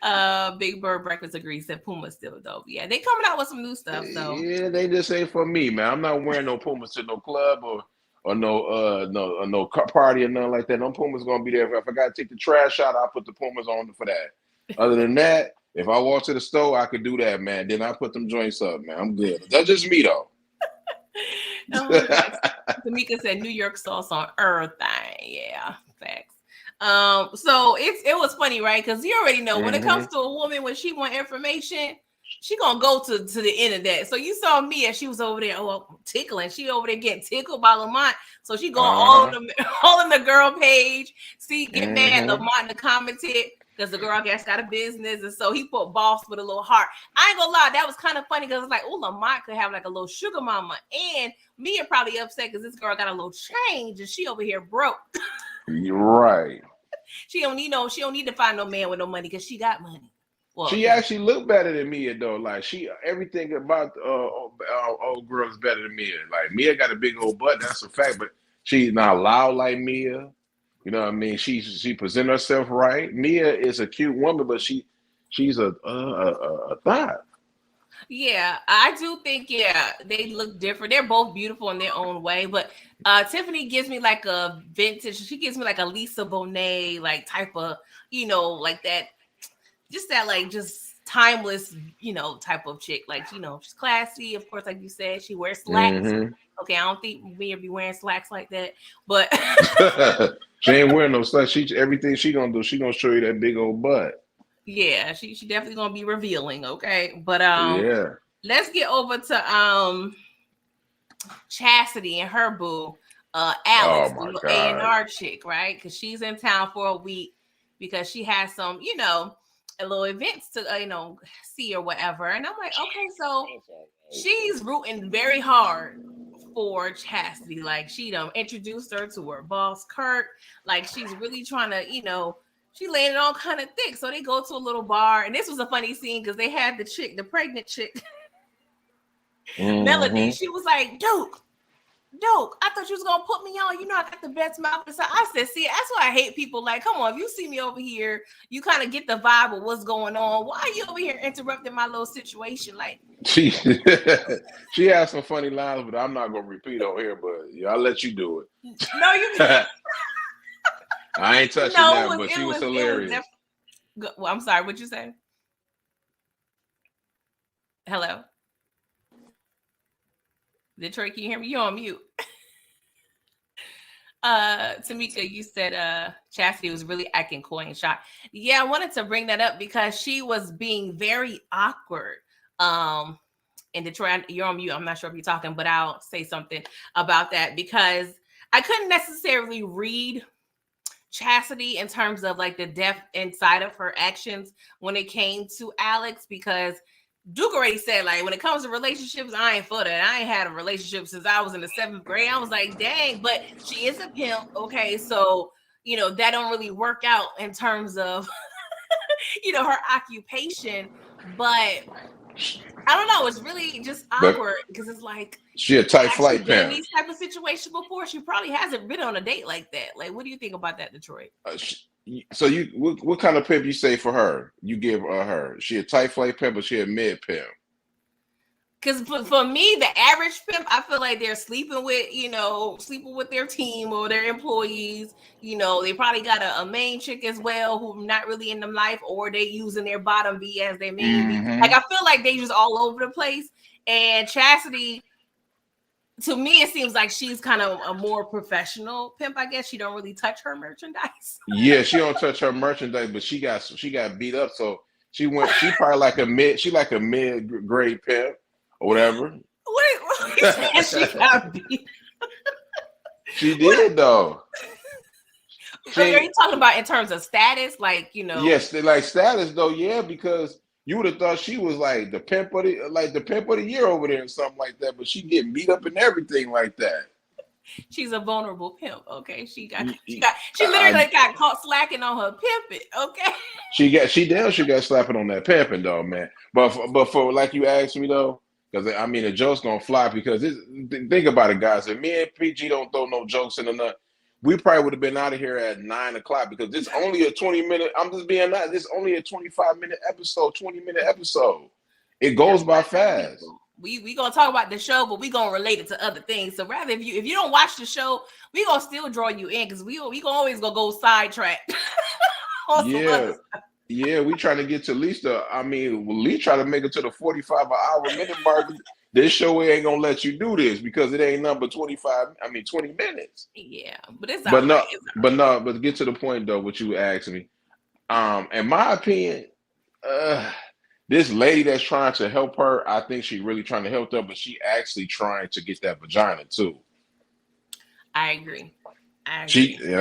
man. Big Bird Breakfast agrees that Puma's still dope. Yeah, they coming out with some new stuff. So yeah, they just ain't for me, man. I'm not wearing no Pumas to no club or no party or nothing like that. No Pumas gonna be there. If I gotta take the trash out, I'll put the Pumas on for that. Other than that. If I walk to the store, I could do that, man. Then I put them joints up, man. I'm good. That's just me, though. Tamika said New York sauce on everything. Yeah, facts. So it was funny, right? Because you already know when it comes to a woman, when she want information, she gonna go to the internet. So you saw me as she was over there, tickling. She over there getting tickled by Lamont. So she going all in the girl page. See, get mad Lamont in the commented. Because the girl guess got a business, and so he put boss with a little heart. I ain't gonna lie, that was kind of funny because it's like, oh, Lamont could have like a little sugar mama, and Mia probably upset because this girl got a little change, and she over here broke. You're right. She don't need to find no man with no money because she got money. Well, she actually looked better than Mia though. Like everything about old girl is better than Mia. Like Mia got a big old butt, that's a fact, but she's not loud like Mia. You know what I mean? She present herself right. Mia is a cute woman, but she's a thought. Yeah, I do think they look different. They're both beautiful in their own way, but Tiffany gives me like a vintage. She gives me like a Lisa Bonet like type of, like that, just that like just timeless, type of chick. Like, she's classy. Of course, like you said, she wears slacks. Mm-hmm. Okay, I don't think me be wearing slacks like that, but She ain't wearing no slacks. Everything she gonna do, she gonna show you that big old butt. yeah, she definitely gonna be revealing. Okay, but Yeah. let's get over to Chastity and her boo, Alex, Oh my the God. A&R chick, right? Because she's in town for a week because she has some, a little events to, see or whatever. And I'm like, okay, so she's rooting very hard for Chastity. Like, she introduced her to her boss, Kurt. Like, she's really trying to, she laying it on kind of thick. So they go to a little bar. And this was a funny scene because they had the pregnant chick, Melody. She was like, Duke, I thought you was gonna put me on. I got the best mouth. So I said, see, that's why I hate people. Like, come on, if you see me over here, you kind of get the vibe of what's going on. Why are you over here interrupting my little situation? Like, she has some funny lines, but I'm not gonna repeat on here. But yeah, I'll let you do it. No, you can't. I ain't touching that, but she was hilarious. Well, I'm sorry. What'd you say? Hello, Detroit. Can you hear me? You're on mute. Tamika, you said Chastity was really acting coy and shy. Yeah, I wanted to bring that up because she was being very awkward. In Detroit, you're on mute. I'm not sure if you're talking, but I'll say something about that because I couldn't necessarily read Chastity in terms of like the depth inside of her actions when it came to Alex, because Duke already said, like, when it comes to relationships, I ain't for that. I ain't had a relationship since I was in the 7th grade. I was like, dang, but she is a pimp. Okay, so, that don't really work out in terms of, her occupation. But I don't know. It's really just awkward because it's like, she a tight flight been in pimp. these type of situations before. She probably hasn't been on a date like that. Like, what do you think about that, Detroit? So what kind of pimp you say for her? You give her? She a tight flight pimp or she a mid pimp? Because for me, the average pimp, I feel like they're sleeping with their team or their employees. They probably got a main chick as well who's not really in them life, or they using their bottom B as their main B. Like, I feel like they just all over the place. And Chastity, to me, it seems like she's kind of a more professional pimp. I guess she don't really touch her merchandise. Yeah, she don't touch her merchandise, but she got beat up. So she probably like a mid grade pimp or whatever. What she got beat? She did though. Are you talking about in terms of status, like Yes, like status though. Yeah, because you would have thought she was like the pimp of the year over there or something like that. But she getting beat up and everything like that. She's a vulnerable pimp. Okay, she literally got caught slacking on her pimping. Okay, she got slapping on that pimping though, man. But for like you asked me though, because I mean the joke's gonna fly because think about it, guys. If me and PG don't throw no jokes in the nut, we probably would have been out of here at 9 o'clock because this only a 20-minute. I'm just being honest. This only a 25-minute episode, 20-minute episode. It goes by fast. We gonna talk about the show, but we gonna relate it to other things. So rather, if you don't watch the show, we gonna still draw you in because we gonna always go sidetrack. Yeah, we trying to get to at least try to make it to the 45 minute mark. This show ain't gonna let you do this because it ain't number 20 minutes. Yeah, but it's but get to the point though. What you asked me, in my opinion, this lady that's trying to help her, I think she's really trying to help her, but she actually trying to get that vagina too. I agree. And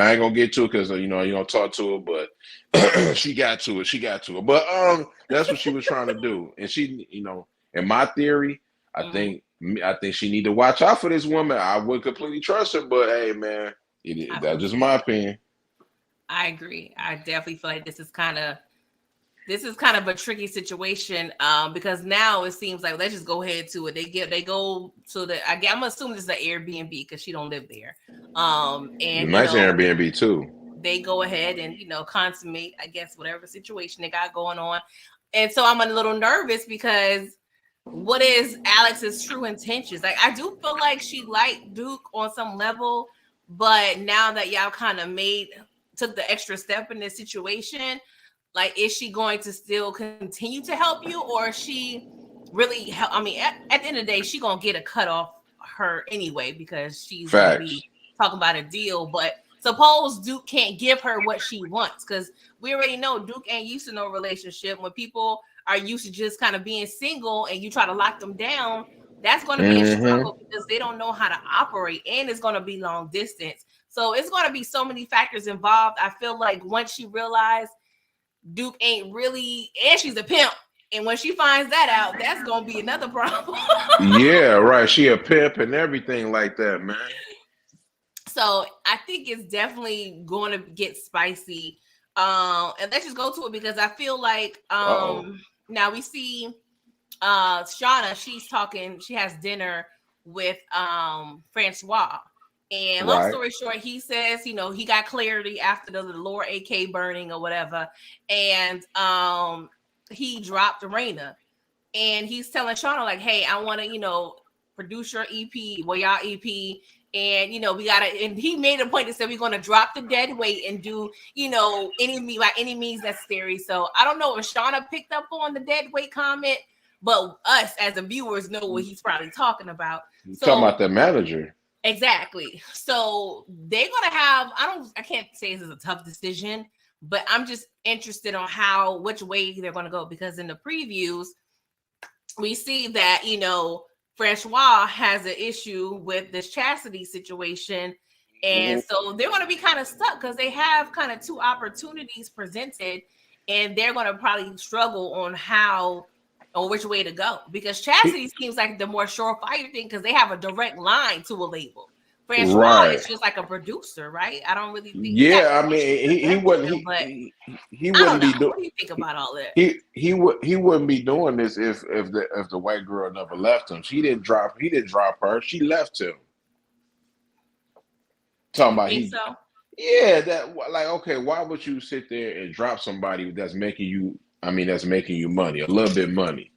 I ain't gonna get to it because you don't talk to her, but she got to it. But that's what she was trying to do, and she, in my theory, I think she need to watch out for this woman. I would completely trust her, but hey, man, that's just my opinion. I agree. I definitely feel like this is kind of a tricky situation because now it seems like let's just go ahead to it. They go to the. I'm assuming this is an Airbnb because she don't live there. And nice Airbnb too. They go ahead and consummate, I guess, whatever situation they got going on. And so I'm a little nervous because what is Alex's true intentions? Like, I do feel like she liked Duke on some level, but now that y'all kind of took the extra step in this situation, like, is she going to still continue to help you, or is she really help? I mean, at the end of the day, she gonna get a cut off her anyway because she's gonna Facts. be talking about a deal. But suppose Duke can't give her what she wants, because we already know Duke ain't used to no relationship. When people are used to just kind of being single and you try to lock them down, that's going to be a struggle because they don't know how to operate, and it's going to be long distance. So it's going to be so many factors involved. I feel like once she realized Duke ain't really, and she's a pimp, and when she finds that out, that's going to be another problem. Yeah, right. She a pimp and everything like that, man. So I think it's definitely going to get spicy. And let's just go to it because I feel like now we see Shawna, she has dinner with Francois. And long story short, he says, you know, he got clarity after the Lower AK burning or whatever. And he dropped Raina. And he's telling Shawna, like, hey, I want to, you know, produce your EP, well, y'all EP. And, you know, we got to, and he made a point that said we're going to drop the dead weight and do, you know, by any means necessary. So I don't know if Shawna picked up on the dead weight comment, but us as the viewers know what he's probably talking about. So, talking about the manager. Exactly. So they're going to have, I can't say this is a tough decision, but I'm just interested on which way they're going to go, because in the previews, we see that, you know, Francois has an issue with this chastity situation. And so they're going to be kind of stuck because they have kind of two opportunities presented, and they're going to probably struggle on which way to go, because chastity seems like the more surefire thing because they have a direct line to a label. Francois is just like a producer, right? I don't really think. Yeah, I mean, he wouldn't be doing. What do you think about all that? He wouldn't be doing this if the white girl never left him. He didn't drop her. She left him. Talking about yeah, that like, okay, why would you sit there and drop somebody that's making you money, a little bit money?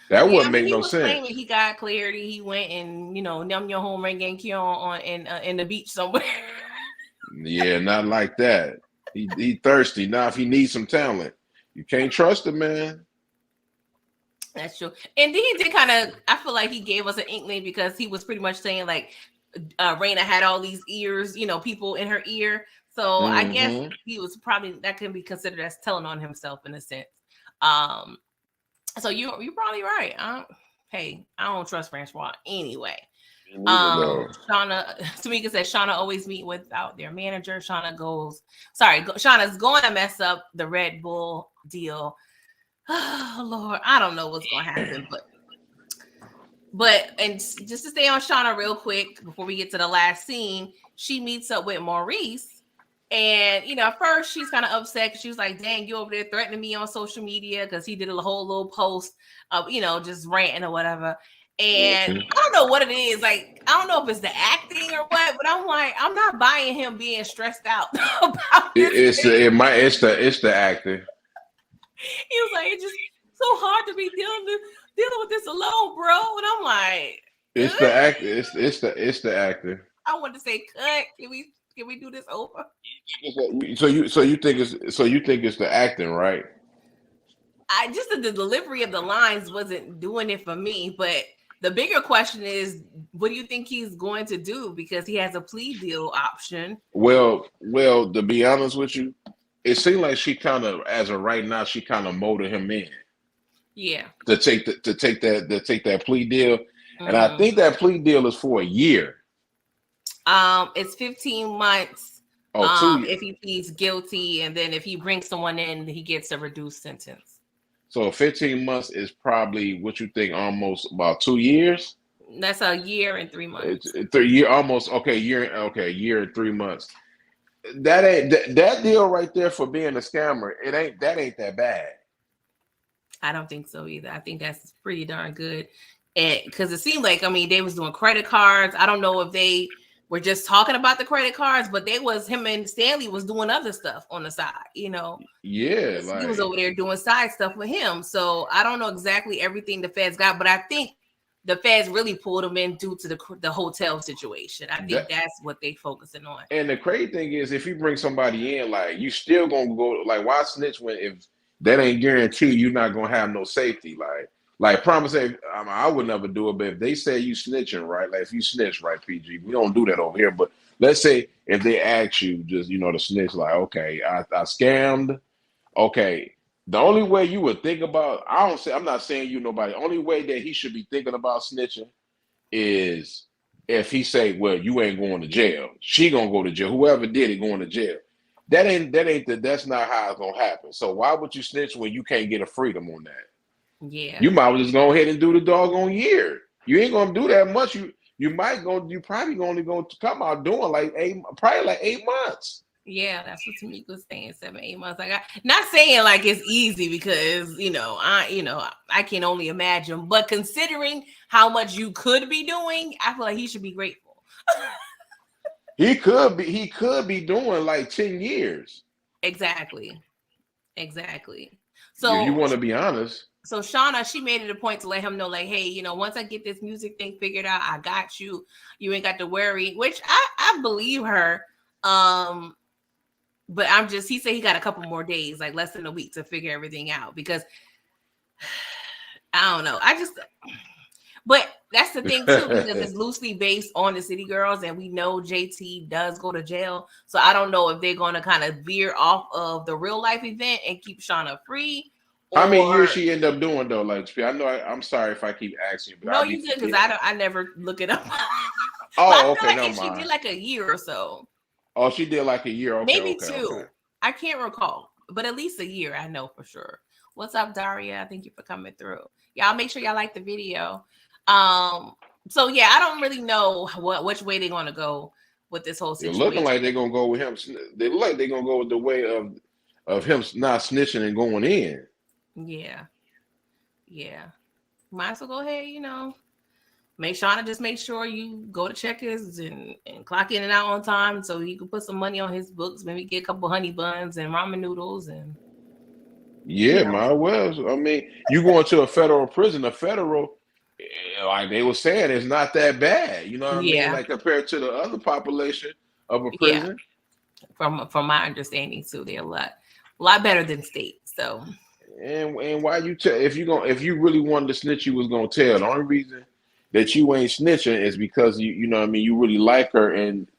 That wouldn't make no sense. He got clarity. He went and, you know, Nam Your Home Ring on in the beach somewhere. Yeah, not like that. He thirsty. Now, if he needs some talent, you can't trust him, man. That's true. And then he did kind of, I feel like he gave us an inkling because he was pretty much saying like Raina had all these ears, you know, people in her ear. So I guess he was probably, that can be considered as telling on himself in a sense. So you're probably right. Hey, I don't trust Francois anyway. Shawna, Tamika says Shawna always meet without their manager. Shawna's going to mess up the Red Bull deal. Oh Lord, I don't know what's going to happen, but and just to stay on Shawna real quick before we get to the last scene, she meets up with Maurice. And, you know, at first she's kind of upset because she was like, dang, you over there threatening me on social media because he did a whole little post of, you know, just ranting or whatever. And I don't know what it is. Like, I don't know if it's the acting or what, but I'm like, I'm not buying him being stressed out about this. It's the acting. He was like, it's just so hard to be dealing with this alone, bro. And I'm like, it's the acting. It's the acting. I want to say, cut. Can we do this over? So you think it's the acting, right? The delivery of the lines wasn't doing it for me, but the bigger question is, what do you think he's going to do? Because he has a plea deal option. Well, to be honest with you, it seemed like she kind of, as of right now, she kind of molded him in. Yeah. To take that plea deal, and I think that plea deal is for a year. It's 15 months. If he pleads guilty, and then if he brings someone in, he gets a reduced sentence. So 15 months is probably what you think, almost about 2 years. That's a year and 3 months. A year and 3 months. That deal right there for being a scammer. It ain't that bad. I don't think so either. I think that's pretty darn good, and because it seemed like, I mean, they was doing credit cards. I don't know if they were just talking about the credit cards, but him and Stanley was doing other stuff on the side, you know. Yeah, He was over there doing side stuff with him. So I don't know exactly everything the feds got, but I think the feds really pulled him in due to the hotel situation. I think that's what they focusing on. And the crazy thing is, if you bring somebody in, like, you still gonna go, like, why snitch when if that ain't guaranteed you're not gonna have no safety? Like promise, I would never do it, but if they say you snitching, right? Like if you snitch, right, PG, we don't do that over here. But let's say if they ask you just, to snitch, like, okay, I scammed. Okay, the only way you would think about, I'm not saying nobody. The only way that he should be thinking about snitching is if he say, well, you ain't going to jail. She gonna go to jail. Whoever did it going to jail. That's not how it's gonna happen. So why would you snitch when you can't get a freedom on that? Yeah. You might just go ahead and do the doggone year. You ain't gonna do that much. You probably only going to come out doing like 8 months. Yeah, that's what Tamika was saying, 7-8 months. Like, not saying like it's easy because I can only imagine. But considering how much you could be doing, I feel like he should be grateful. He could be doing like 10 years. Exactly. So you want to be honest. So Shawna, she made it a point to let him know, like, hey, once I get this music thing figured out, I got you. You ain't got to worry. Which I believe her. But he said he got a couple more days, like less than a week to figure everything out because I don't know. But that's the thing too, because it's loosely based on the City Girls and we know JT does go to jail. So I don't know if they're going to kind of veer off of the real life event and keep Shawna free. How many years she end up doing though? Like, I know I'm sorry if I keep asking you, but no, you good because I never look it up. Oh, okay, no mind. She did like a year or so. Oh, she did like a year. Okay, maybe two. Okay. I can't recall, but at least a year, I know for sure. What's up, Daria? Thank you for coming through. Y'all make sure y'all like the video. So yeah, I don't really know which way they're gonna go with this whole situation. They're looking like they're gonna go with him. They look like they're gonna go with the way of him not snitching and going in. Yeah. Might as well go ahead, make sure you go to Checkers and clock in and out on time so he can put some money on his books, maybe get a couple honey buns and ramen noodles and might well. I mean, you going to a federal prison, like they were saying, it's not that bad. You know what I mean? Like compared to the other population of a prison. From my understanding too, they're a lot better than state. So and why if you really wanted to snitch, you was gonna tell. The only reason that you ain't snitching is because you know what I mean, you really like her and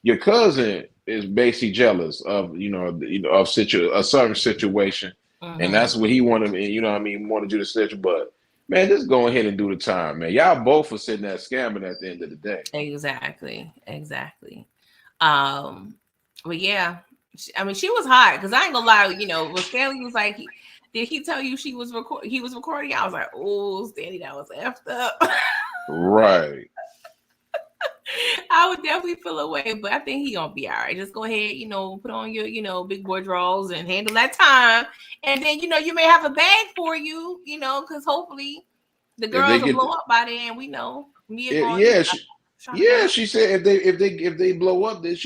your cousin is basically jealous of a certain situation. Mm-hmm. And that's what he wanted, wanted you to snitch. But man, just go ahead and do the time, man. Y'all both are sitting there scamming at the end of the day. Exactly. But yeah, she was hot because I ain't gonna lie, when Stanley was like, did he tell you he was recording? I was like, oh, Stanley, that was effed up. Right. I would definitely feel away, but I think he gonna be all right. Just go ahead, put on your, big boy drawers and handle that time. And then, you may have a bag for you, because hopefully the girls will blow up by then. We know. She said if they blow up, then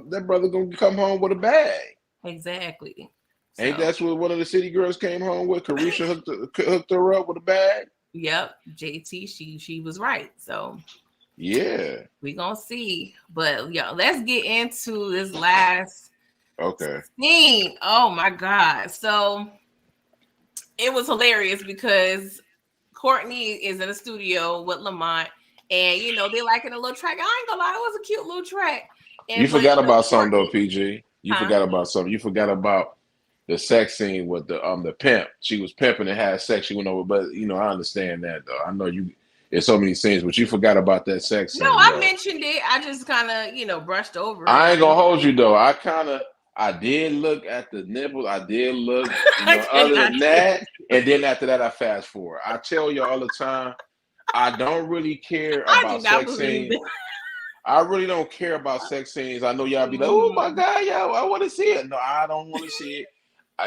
that brother gonna come home with a bag. Exactly. Ain't that's what one of the City Girls came home with? Carisha hooked her up with a bag. Yep, JT, she was right. So yeah, we gonna see. But let's get into this last scene. Oh my God! So it was hilarious because Courtney is in the studio with Lamont, and they liking a little track. I ain't gonna lie, it was a cute little track. You forgot about something though, PG. You forgot about something. You forgot about the sex scene with the pimp. She was pimping and had sex. She went over, but I understand that though. I know there's so many scenes, but you forgot about that sex scene. No, I mentioned it. I just kind of brushed over it. I ain't gonna hold you though. I did look at the nipple. I did look, other than that, and then after that, I fast forward. I tell you all the time, I don't really care about sex scenes. I really don't care about sex scenes. I know y'all be like, oh my God, y'all, I want to see it. No, I don't want to see it.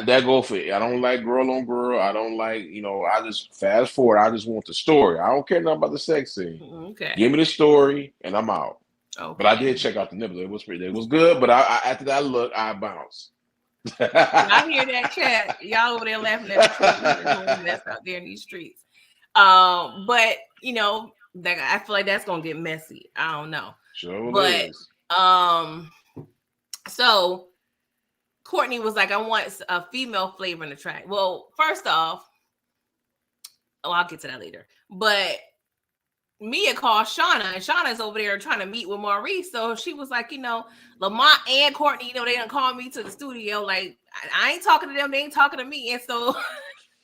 That go for it. I don't like girl on girl. I don't like, I just fast forward. I just want the story. I don't care nothing about the sex scene. Okay. Give me the story and I'm out. But I did check out the nibble. It was good. But I after that look, I bounced. I hear that chat. Y'all over there laughing at the truth. Mess out there in these streets. But you know, that I feel like that's gonna get messy. I don't know. Sure but is. So Courtney was like, I want a female flavor in the track. Well, first off, I'll get to that later. But Mia called Shawna, and Shawna's over there trying to meet with Maurice. So she was like, you know, Lamont and Courtney, you know, they done called me to the studio. Like, I ain't talking to them, they ain't talking to me. And so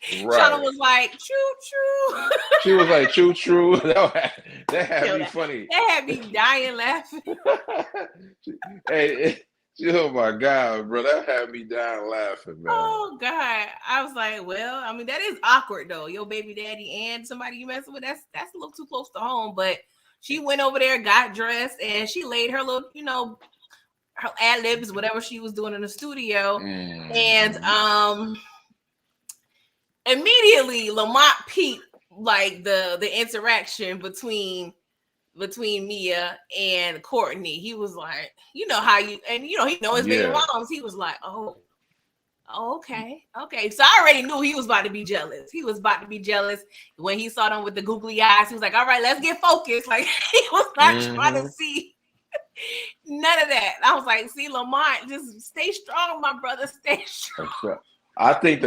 Shawna was like, true. She was like, true. That had me funny. That had me dying laughing. Hey, oh my God, bro. That had me dying laughing, man. Oh God. I was like, well, I mean, that is awkward though. Your baby daddy and somebody you messing with, that's a little too close to home. But she went over there, got dressed, and she laid her little, you know, her ad libs, whatever she was doing in the studio. And immediately Lamont peeped like the interaction between Mia and Courtney. He was like, you know how you, and you know, he know his baby moms. He was like, oh, okay. So I already knew he was about to be jealous. When he saw them with the googly eyes. He was like, all right, let's get focused. Like, he was not trying to see none of that. I was like, see, Lamont, just stay strong, my brother. Stay strong. I think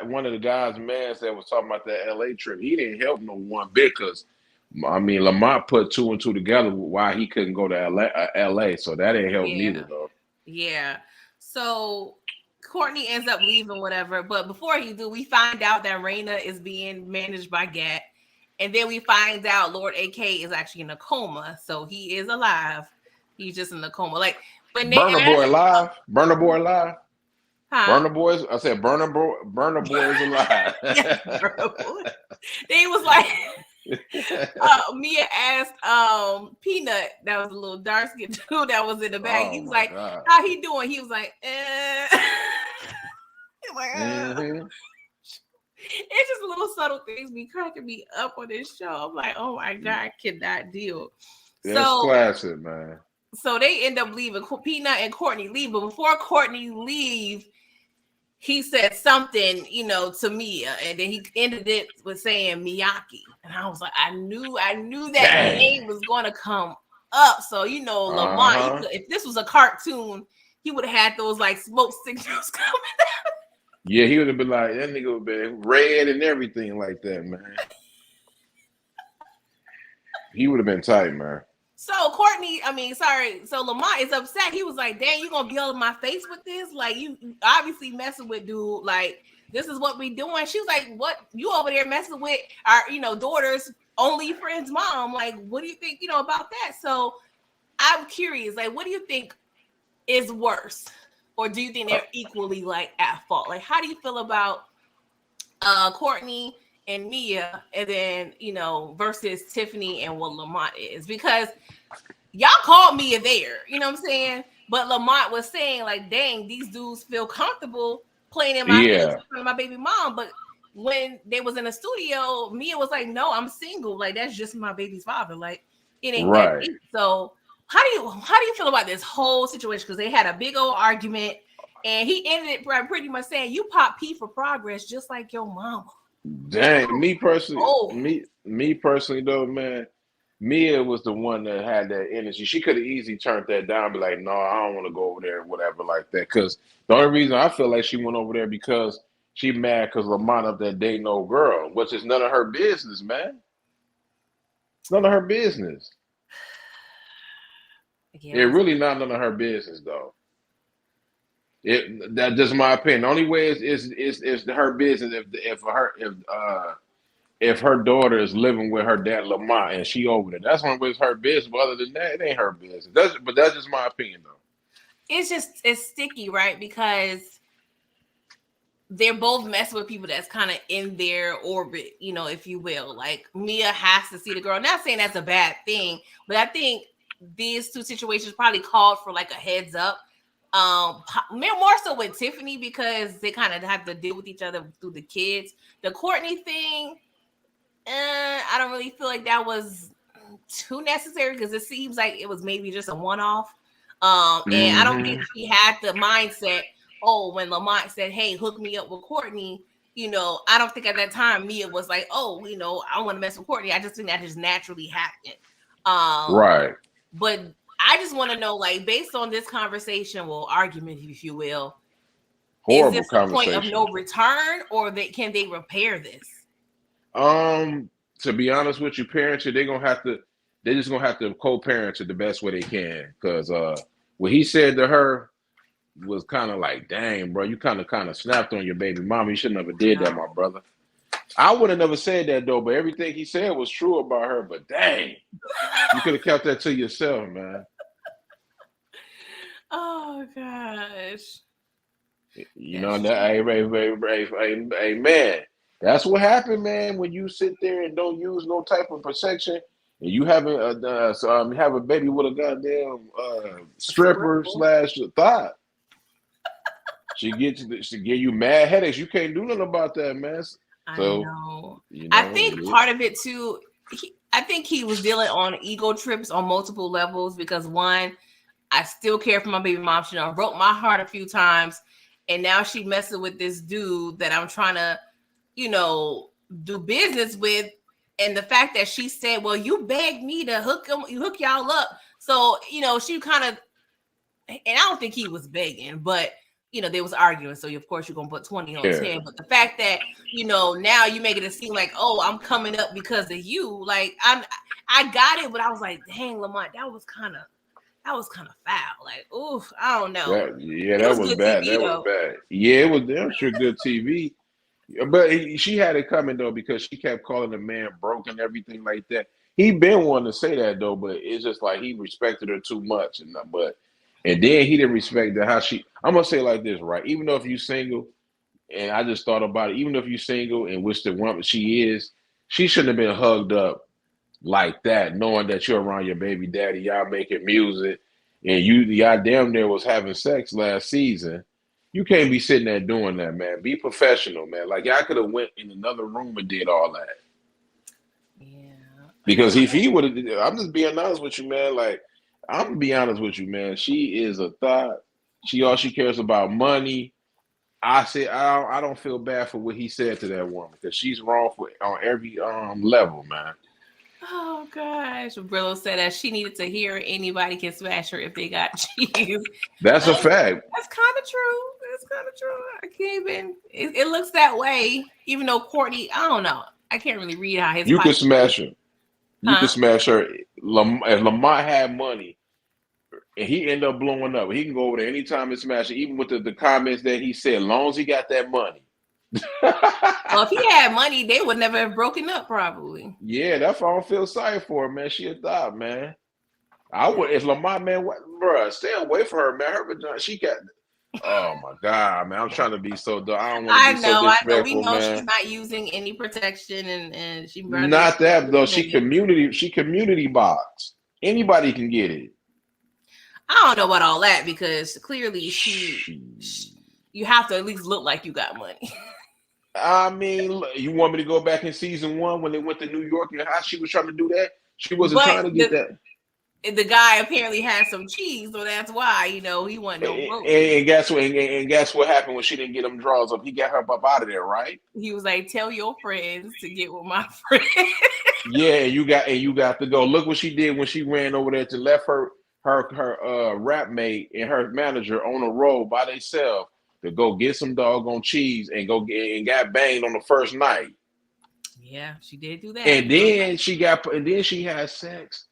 one of the guys, man, that was talking about that LA trip, he didn't help no one bit because, I mean, Lamont put 2 and 2 together why he couldn't go to LA. So that didn't help neither, though. Yeah. So Courtney ends up leaving, whatever. But before he do, we find out that Raina is being managed by Gat. And then we find out Lord AK is actually in a coma. So he is alive. He's just in a coma. Like, Burner Boy alive? Huh? Burner Boys? I said Burner Boy is alive. Yeah, they was like, Mia asked Peanut, that was a little dark skinned dude that was in the back. He was like, God. How he doing? He was like, It's just little subtle things be cracking me up on this show. I'm like, oh my God, I cannot deal. That's classic, man. So they end up leaving. Peanut and Courtney leave, but before Courtney leave, he said something, you know, to Mia, and then he ended it with saying Miyaki, and I was like, I knew that name was going to come up. So you know, Lamont, if this was a cartoon, he would have had those like smoke signals coming out. Yeah, he would have been like, that nigga would have been red and everything like that, man. He would have been tight, man. So so Lamont is upset. He was like, dang, you gonna be all in my face with this? Like, you obviously messing with dude. Like, this is what we doing. She was like, what? You over there messing with our, you know, daughter's only friend's mom. Like, what do you think, you know, about that? So I'm curious, like, what do you think is worse? Or do you think they're equally like at fault? Like, how do you feel about Courtney and Mia, and then, you know, versus Tiffany and what Lamont is? Because y'all called Mia there, you know what I'm saying? But Lamont was saying, like, dang, these dudes feel comfortable playing in my face in front of my baby mom. But when they was in the studio, Mia was like, no, I'm single. Like, that's just my baby's father. Like, it ain't that deep. So how do you feel about this whole situation? Because they had a big old argument, and he ended it by pretty much saying, you pop P for progress just like your mama. Dang, me personally though, man, Mia was the one that had that energy. She could have easily turned that down, be like, no, I don't want to go over there or whatever like that. Because the only reason I feel like she went over there because she mad because Lamont up there dating no girl, which is none of her business, man. It's none of her business. Yeah, it's really not none of her business, though. That's just my opinion. The only way is her business if her daughter is living with her dad Lamont and she over there. That's one way it's her business. But other than that, it ain't her business. That's just my opinion, though. It's sticky, right? Because they're both messing with people that's kind of in their orbit, you know, if you will. Like, Mia has to see the girl. I'm not saying that's a bad thing, but I think these two situations probably called for like a heads up. More so with Tiffany because they kind of have to deal with each other through the kids. The Courtney thing, I don't really feel like that was too necessary because it seems like it was maybe just a one-off. And I don't think she had the mindset, oh, when Lamont said, hey, hook me up with Courtney, I don't think at that time Mia was like, oh, I want to mess with Courtney. I just think that just naturally happened. Right. But I just want to know, like, based on this conversation, well, argument, if you will, Horrible is this a point of no return, or can they repair this? To be honest with you, parents, they're just gonna have to co-parent it the best way they can. Because what he said to her was kind of like, dang, bro, you kind of snapped on your baby mama. You should never did that, my brother. I would have never said that though, but everything he said was true about her. But dang, you could have kept that to yourself, man. Oh gosh. Hey, man, that's what happened, man. When you sit there and don't use no type of protection, and you have a baby with a goddamn stripper / thought, she give you mad headaches. You can't do nothing about that, man. So, I know. I think part of it too. I think he was dealing on ego trips on multiple levels because one, I still care for my baby mom. She broke my heart a few times. And now she messing with this dude that I'm trying to, do business with. And the fact that she said, well, you begged me to hook y'all up. So, she kind of, and I don't think he was begging, but, they was arguing. So, of course, you're going to put 20 on 10. But the fact that, now you make it seem like, oh, I'm coming up because of you. Like, I got it, but I was like, dang, Lamont, that was kind of foul. Like, oof, I don't know. That was bad. TV, was bad. Yeah, it was damn sure good TV. But she had it coming though because she kept calling the man broke and everything like that. He been wanting to say that though, but it's just like he respected her too much, and then he didn't respect how she. I'm gonna say it like this, right? Even though if you single, and I just thought about it, even if you single and which the woman she is, she shouldn't have been hugged up like that, knowing that you're around your baby daddy, y'all making music, and y'all damn near was having sex last season. You can't be sitting there doing that, man. Be professional, man. Like y'all could have went in another room and did all that. Yeah. Because if he would have, I'm just being honest with you, man. Like I'm gonna be honest with you, man. She is a thought. All she cares about money. I said I don't feel bad for what he said to that woman because she's wrong on every level, man. Oh gosh, Brillo said that she needed to hear anybody can smash her if they got cheese. That's a fact. That's kind of true. I can't even. It looks that way, even though Courtney. I don't know. I can't really read how his. You could smash her. You could smash her. If Lamont had money, and he ended up blowing up, he can go over there anytime and smash it, even with the comments that he said. As long as he got that money. Well, if he had money, they would never have broken up, probably. Yeah, that's why I don't feel sorry for her, man. She a thought, man. I would, if Lamont, man, bro, stay away from her, man. Her vagina, she got. Oh my God, man! I'm trying to be so dumb. I don't want to be so disrespectful, man. We know she's not using any protection, and she not that though. She community box. Anybody can get it. I don't know about all that because clearly you have to at least look like you got money. I mean, you want me to go back in season 1 when they went to New York and how she was trying to do that? She wasn't trying to get that. The guy apparently had some cheese, so that's why he wasn't no broke. And guess what happened when she didn't get them draws up? He got her up out of there, right? He was like, "Tell your friends to get with my friend." Yeah, you got to go. Look what she did when she ran over there to left her rap mate and her manager on a road by themselves to go get some doggone cheese and got banged on the first night. Yeah, she did do that. And then she had sex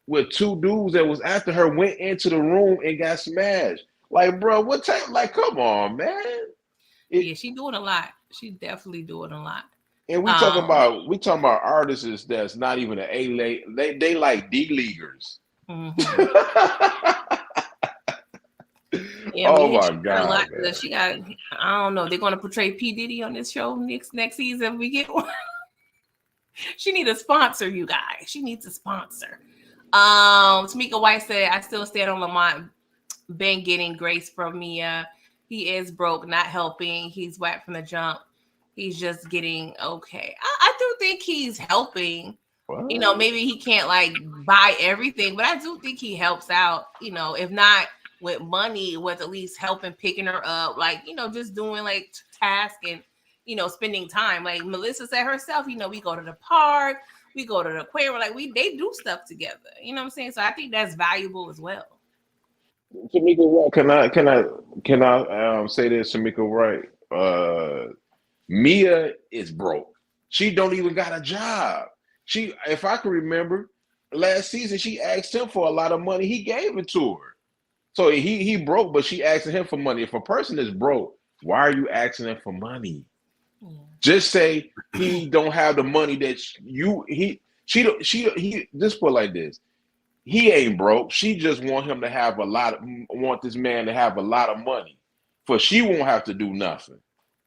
with 2 dudes that was after her, went into the room and got smashed. Like, bro, what type? Like, come on, man. Yeah, she doing a lot. She definitely doing a lot. And we talking about artists that's not even an A-late. They like D-leaguers. Mm-hmm. Yeah, oh my God! She got. I don't know. They're going to portray P. Diddy on this show next season. We get one. She need a sponsor, you guys. She needs a sponsor. Tamika White said, "I still stand on Lamont. Been getting grace from Mia. He is broke, not helping. He's whacked from the jump. He's just getting okay. I do think he's helping. You know, maybe he can't like buy everything, but I do think he helps out, you know, if not with money, with at least helping picking her up, like, you know, just doing like tasks and, you know, spending time. Like Melissa said herself, you know, we go to the park, we go to the aquarium, like they do stuff together. You know what I'm saying? So I think that's valuable as well. Tamika, what can I say this, Tamika? Right? Mia is broke. She don't even got a job. She, if I can remember, last season she asked him for a lot of money. He gave it to her. So he broke, but she asking him for money. If a person is broke, why are you asking him for money? Yeah. Just say he don't have the money that he just put like this. He ain't broke. She just want him to have want this man to have a lot of money, for she won't have to do nothing.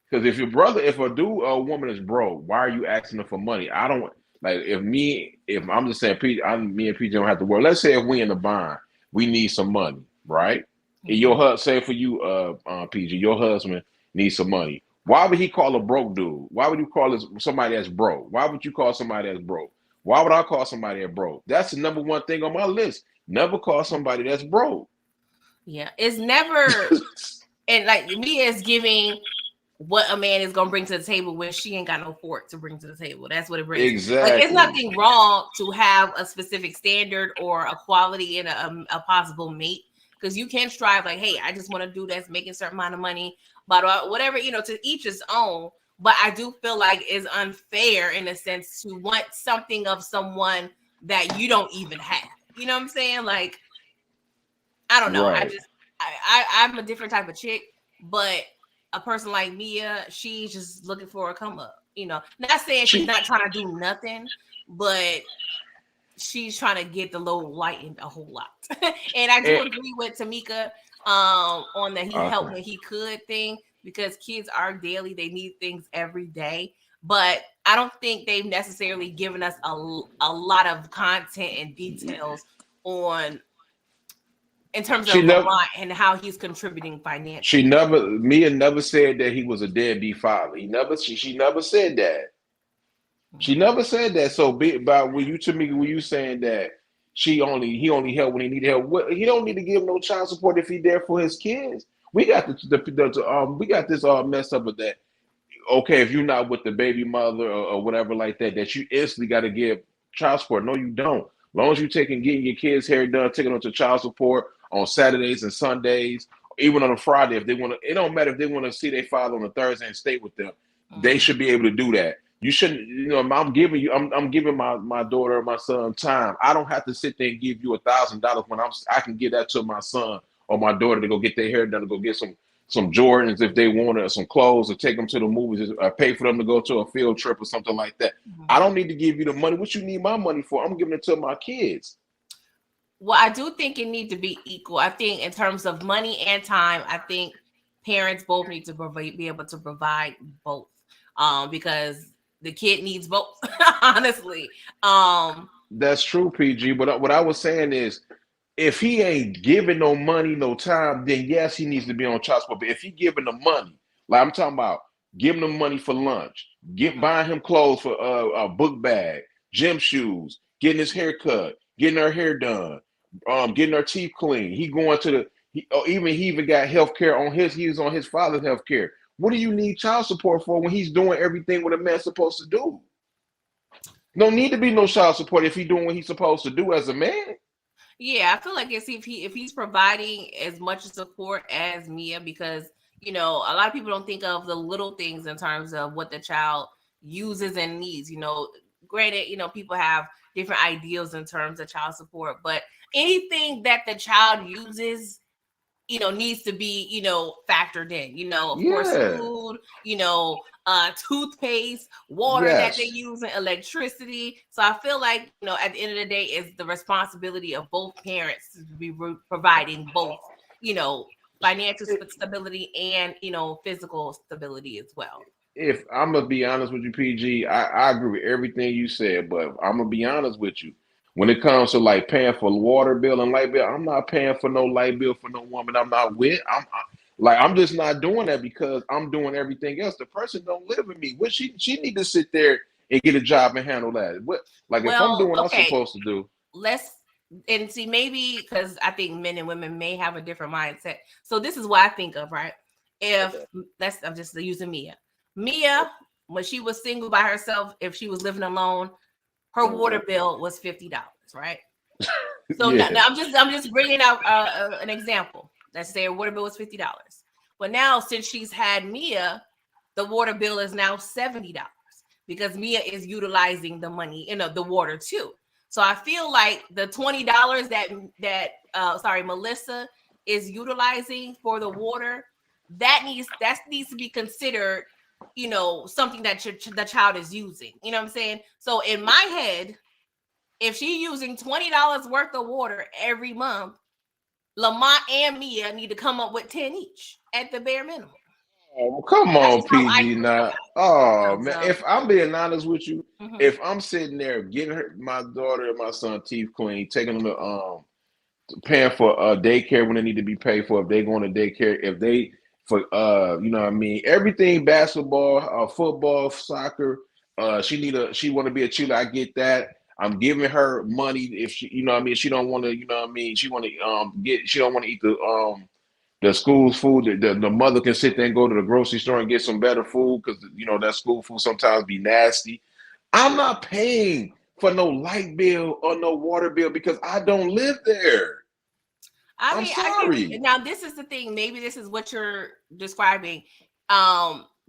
Because if a woman is broke, why are you asking her for money? I don't like if I'm just saying, me and PJ don't have to work. Let's say if we in the bind, we need some money, right? Mm-hmm. And your husband, say for you, PG, your husband needs some money. Why would he call a broke dude? Why would you call somebody that's broke? Why would you call somebody that's broke? Why would I call somebody that's broke? That's the number one thing on my list. Never call somebody that's broke. Yeah, it's never, and like me is giving what a man is gonna bring to the table when she ain't got no fork to bring to the table. That's what it brings. Exactly. Like, it's nothing wrong to have a specific standard or a quality in a possible mate, because you can strive like, hey, I just want to do that's making a certain amount of money, but whatever, you know, to each his own. But I do feel like it's unfair in a sense to want something of someone that you don't even have. You know what I'm saying? Like, I don't know. Right. I'm a different type of chick, but a person like Mia, she's just looking for a come up. You know, not saying she's not trying to do nothing, but she's trying to get the load lightened a whole lot. And I do agree with Tamika on the he helped when he could thing, because kids are daily, they need things every day. But I don't think they've necessarily given us a lot of content and details on in terms of Lamont and how he's contributing financially. Mia never said that he was a deadbeat father. She never said that. She never said that. So when you saying that he only helped when he needed help, he don't need to give no child support if he's there for his kids. We got this all messed up with that. Okay, if you're not with the baby mother or whatever like that you instantly got to give child support. No, you don't. As long as you getting your kids' hair done, taking them to child support on Saturdays and Sundays, even on a Friday, if they want to, it don't matter if they want to see their father on a Thursday and stay with them. They should be able to do that. You shouldn't, I'm giving my daughter or my son time. I don't have to sit there and give you $1,000 when I can give that to my son or my daughter to go get their hair done, to go get some Jordans if they want, or some clothes, or take them to the movies, or pay for them to go to a field trip or something like that. I don't need to give you the money. What you need my money for? I'm giving it to my kids. Well, I do think it needs to be equal. I think in terms of money and time, I think parents both need to be able to provide both, because the kid needs both, honestly. That's true, PG. But what I was saying is, if he ain't giving no money, no time, then yes, he needs to be on child support. But if he giving the money, like I'm talking about, giving him money for lunch, buying him clothes for a book bag, gym shoes, getting his hair cut, getting her hair done, getting her teeth clean. He going to he even got health care on he was on his father's health care. What do you need child support for when he's doing everything what a man's supposed to do? No need to be no child support if he's doing what he's supposed to do as a man. Yeah, I feel like if he's providing as much support as Mia, because a lot of people don't think of the little things in terms of what the child uses and needs. Granted, people have different ideals in terms of child support, but anything that the child uses, needs to be, factored in, of course, food, toothpaste, water that they use, and electricity. So I feel like, at the end of the day, it's the responsibility of both parents to be providing both, financial stability and, physical stability as well. If I'm going to be honest with you, PG, I agree with everything you said, but I'm going to be honest with you. When it comes to like paying for water bill and light bill, I'm not paying for no light bill for no woman I'm not with. I'm just not doing that because I'm doing everything else. The person don't live with me. What she need to sit there and get a job and handle that. What, like, if I'm doing what I'm supposed to do. And see, maybe because I think men and women may have a different mindset. So this is what I think of, right? I'm just using Mia. Mia, when she was single by herself, if she was living alone, her water bill was $50, right? So now I'm just bringing out an example. Let's say her water bill was $50. But now, since she's had Mia, the water bill is now $70 because Mia is utilizing the money, the water too. So I feel like the $20 that Melissa is utilizing for the water, that needs to be considered, something that the child is using. You know what I'm saying? So in my head, if she's using $20 worth of water every month, Lamont and Mia need to come up with 10 each at the bare minimum. Oh, come on, PG. Now, man, if I'm being honest with you, if I'm sitting there getting my daughter and my son teeth cleaned, taking them to paying for daycare when they need to be paid for, if they going to daycare, if they for you know what I mean, everything, basketball, football, soccer, she want to be a cheerleader, I get that. I'm giving her money if she, you know what I mean, she don't want to, you know what I mean, she want to she don't want to eat the school's food. The mother can sit there and go to the grocery store and get some better food because, that school food sometimes be nasty. I'm not paying for no light bill or no water bill because I don't live there. I'm sorry. Now, this is the thing. Maybe this is what you're describing,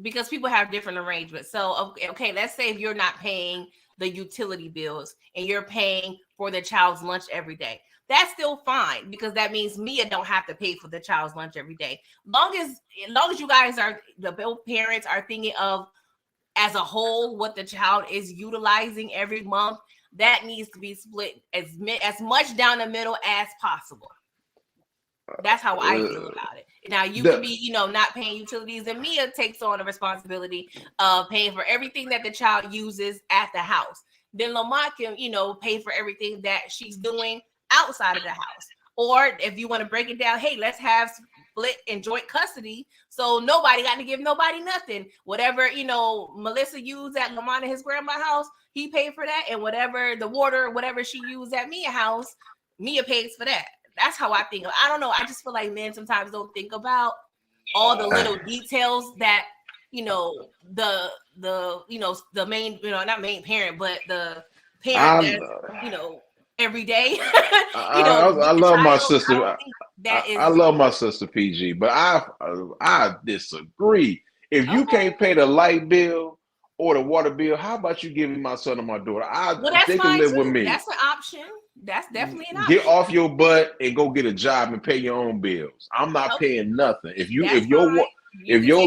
because people have different arrangements. So, okay, let's say if you're not paying the utility bills and you're paying for the child's lunch every day. That's still fine because that means Mia don't have to pay for the child's lunch every day. Long as you guys both parents are thinking of as a whole what the child is utilizing every month, that needs to be split as much down the middle as possible. That's how I feel about it. Now you can be, not paying utilities, and Mia takes on the responsibility of paying for everything that the child uses at the house. Then Lamont can, pay for everything that she's doing outside of the house. Or if you want to break it down, hey, let's have split and joint custody, so nobody got to give nobody nothing. Whatever Melissa used at Lamont and his grandma's house, he paid for that, and whatever the water, whatever she used at Mia's house, Mia pays for that. That's how I think. I don't know. I just feel like men sometimes don't think about all the little details that the main, not main parent, but the parent that every day. I love my sister. I love my sister PG, but I disagree. If you can't pay the light bill or the water bill, how about you giving my son or my daughter? They can live with me. That's an option. That's definitely an option. Get off your butt and go get a job and pay your own bills. I'm not paying nothing. If your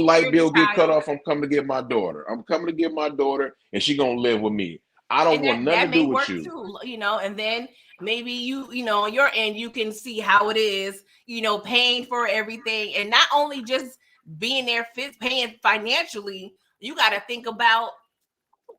light bill get cut off, I'm coming to get my daughter. And she gonna live with me. I don't want nothing to do with you. Too, and then maybe you on your end, you can see how it is, paying for everything, and not only just being there, paying financially. You got to think about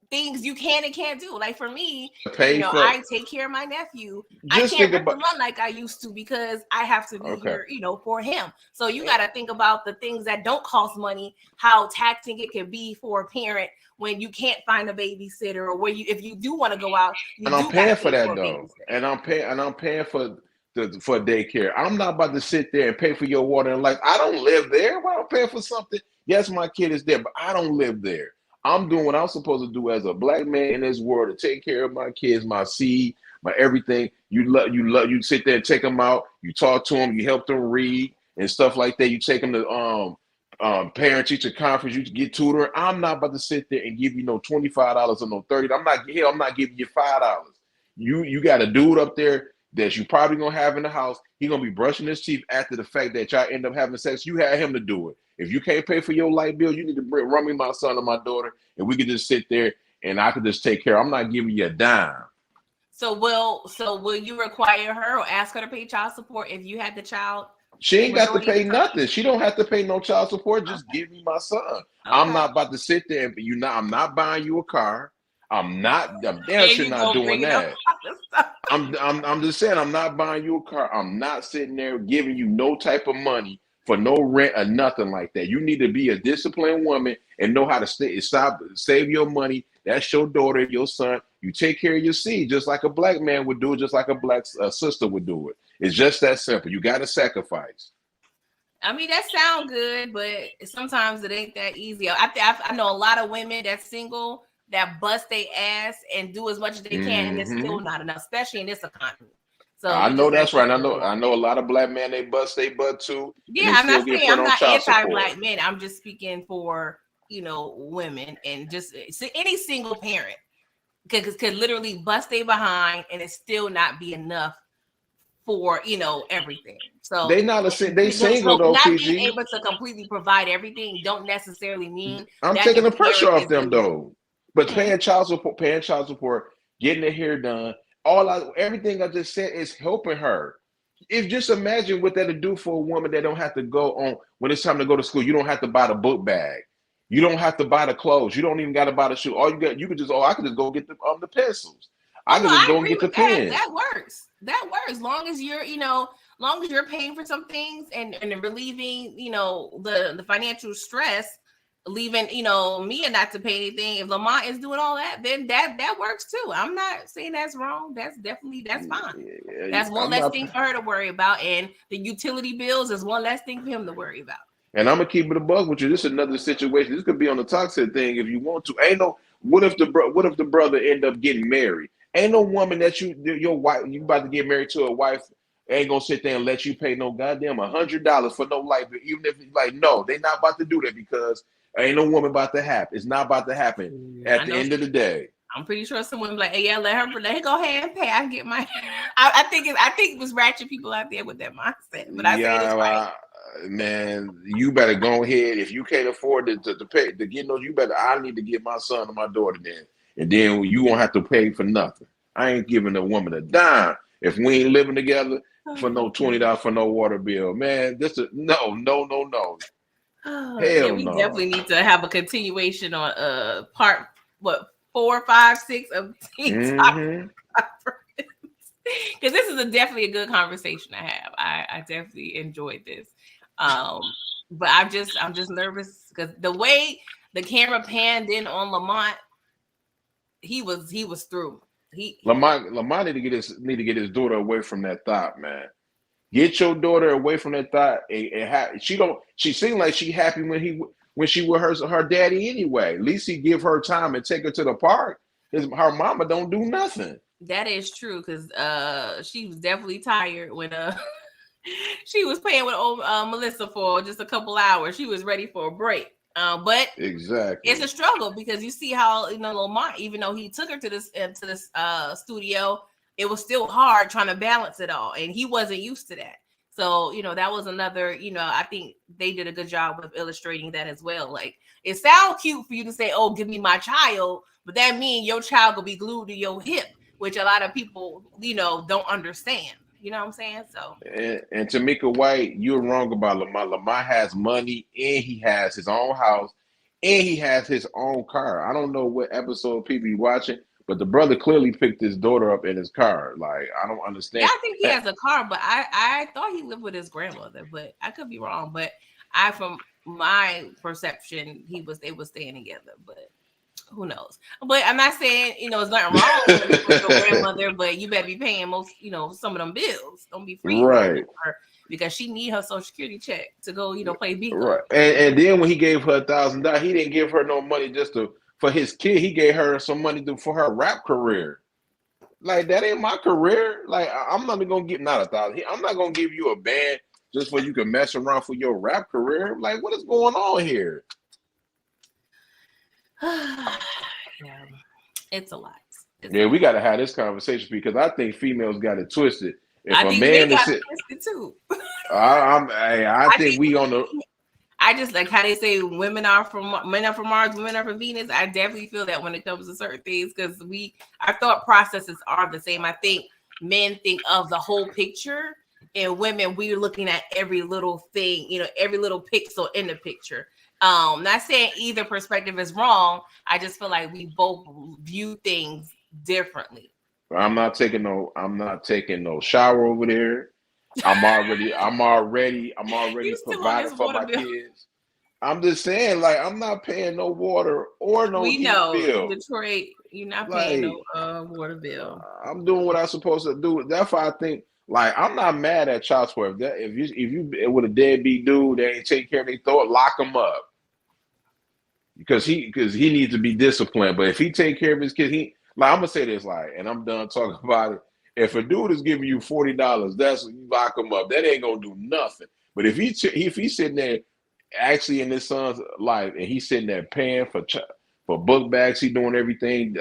things you can and can't do. Like for me, I take care of my nephew. I can't run like I used to because I have to be here, for him. So you got to think about the things that don't cost money, how taxing it can be for a parent when you can't find a babysitter, or if you do want to go out. And I'm paying for that though. And I'm paying for daycare. I'm not about to sit there and pay for your water and light. I don't live there. Why am I paying for something? Yes, my kid is there, but I don't live there. I'm doing what I'm supposed to do as a black man in this world to take care of my kids, my seed, my everything. You sit there and take them out. You talk to them. You help them read and stuff like that. You take them to parent teacher conference. You get tutoring. I'm not about to sit there and give you no $25 or no $30. I'm not giving you $5. You got a dude up there that you probably gonna have in the house. He gonna be brushing his teeth after the fact that y'all end up having sex. You had him to do it. If you can't pay for your light bill, you need to run me my son or my daughter, and we could just sit there and I could just take care. I'm not giving you a dime. So will you require her or ask her to pay child support if you had the child? She ain't got to pay nothing. She don't have to pay no child support. Just give me my son. Okay. I'm not about to sit there and I'm not buying you a car. I'm damn sure not doing that. I'm just saying I'm not buying you a car. I'm not sitting there giving you no type of money for no rent or nothing like that. You need to be a disciplined woman and know how to save your money. That's your daughter, your son. You take care of your seed just like a black man would do it, just like a black sister would do it. It's just that simple. You got to sacrifice. I mean, that sounds good, but sometimes it ain't that easy. I know a lot of women that's single that bust their ass and do as much as they can, and it's still not enough, especially in this economy. So I know that's right. I know a lot of black men, they bust their butt too. Yeah, I'm not saying I'm not anti-black men. I'm just speaking for, women and just any single parent could literally bust their behind and it still not be enough for everything. So they single though. Not PG. being able to completely provide everything don't necessarily mean I'm taking the pressure off them though. But paying child support, getting their hair done, everything I just said is helping her. If just imagine what that'll do for a woman that don't have to go on when it's time to go to school. You don't have to buy the book bag. You don't have to buy the clothes. You don't even got to buy the shoe. I could just go get the pencils. I could just go and get the pen. That works. That works. Long as you're paying for some things and relieving, the financial stress, leaving, Mia not to pay anything. If Lamont is doing all that, then that works too. I'm not saying that's wrong. That's fine. That's one less thing for her to worry about. And the utility bills is one less thing for him to worry about. And I'm gonna keep it a bug with you. This is another situation. This could be on the toxic thing if you want to. What if the brother end up getting married? Ain't no woman that your wife, you about to get married to a wife, ain't gonna sit there and let you pay no goddamn $100 for no life. Even if no, they not about to do that because ain't no woman about to happen. It's not about to happen at the end of the day. I'm pretty sure someone be like, hey, yeah, let her go ahead and pay. I can get my. I think it was ratchet people out there with that mindset. But I say it's right. Man, you better go ahead. If you can't afford to pay to get those, I need to get my son or my daughter then. And then you won't have to pay for nothing. I ain't giving a woman a dime if we ain't living together for no $20 for no water bill. Man, no. Hell we no. Definitely need to have a continuation on part 4, 5, 6 of TikTok. Because this is definitely a good conversation to have. I definitely enjoyed this. But I'm just nervous because the way the camera panned in on Lamont, he was through. Lamont need to get his daughter away from that thought, man. Get your daughter away from that thought. She seemed like she happy when she with her daddy anyway. At least he give her time and take her to the park. Her mama don't do nothing. That is true because she was definitely tired when she was playing with old Melissa for just a couple hours. She was ready for a break. But exactly, it's a struggle because you see how Lamont, even though he took her to this studio, it was still hard trying to balance it all, and he wasn't used to that. So that was another. I think they did a good job of illustrating that as well. Like it sounds cute for you to say, "Oh, give me my child," but that means your child will be glued to your hip, which a lot of people don't understand. You know what I'm saying? So and Tamika White, you're wrong about Lamont. Lamont has money and he has his own house and he has his own car. I don't know what episode people be watching, but the brother clearly picked his daughter up in his car. Like I don't understand. Yeah, I think he has a car, but I thought he lived with his grandmother, but I could be wrong. But from my perception, they were staying together, but who knows? But I'm not saying, there's nothing wrong with your grandmother, but you better be paying most, some of them bills. Don't be free right because she need her Social Security check to go, play bingo. Right. And then when he gave her $1,000, he didn't give her no money for his kid. He gave her some money for her rap career. Like that ain't my career. Like I'm not gonna give not $1,000. I'm not gonna give you a band just so you can mess around for your rap career. Like what is going on here? Yeah, it's a lot. We got to have this conversation because I think females got it twisted. If I a think man got it twisted too. I think we on the. I just like how they say men are from Mars, women are from Venus. I definitely feel that when it comes to certain things because our thought processes are the same. I think men think of the whole picture, and women we're looking at every little thing, every little pixel in the picture. Not saying either perspective is wrong. I just feel like we both view things differently. I'm not taking no shower over there. I'm already You still on providing this for water my bill? kids. I'm just saying, like, I'm not paying no water or no We heat know bill. Detroit. You're not paying Like, no water bill. I'm doing what I'm supposed to do. That's why I think, like, I'm not mad at child support. If you with a deadbeat dude, they ain't take care of their thought, lock him up because he needs to be disciplined. But if he take care of his kids, I'm gonna say this, like, and I'm done talking about it. If a dude is giving you $40, that's you lock him up. That ain't gonna do nothing. But if he's sitting there actually in his son's life and he's sitting there paying for book bags, he doing everything,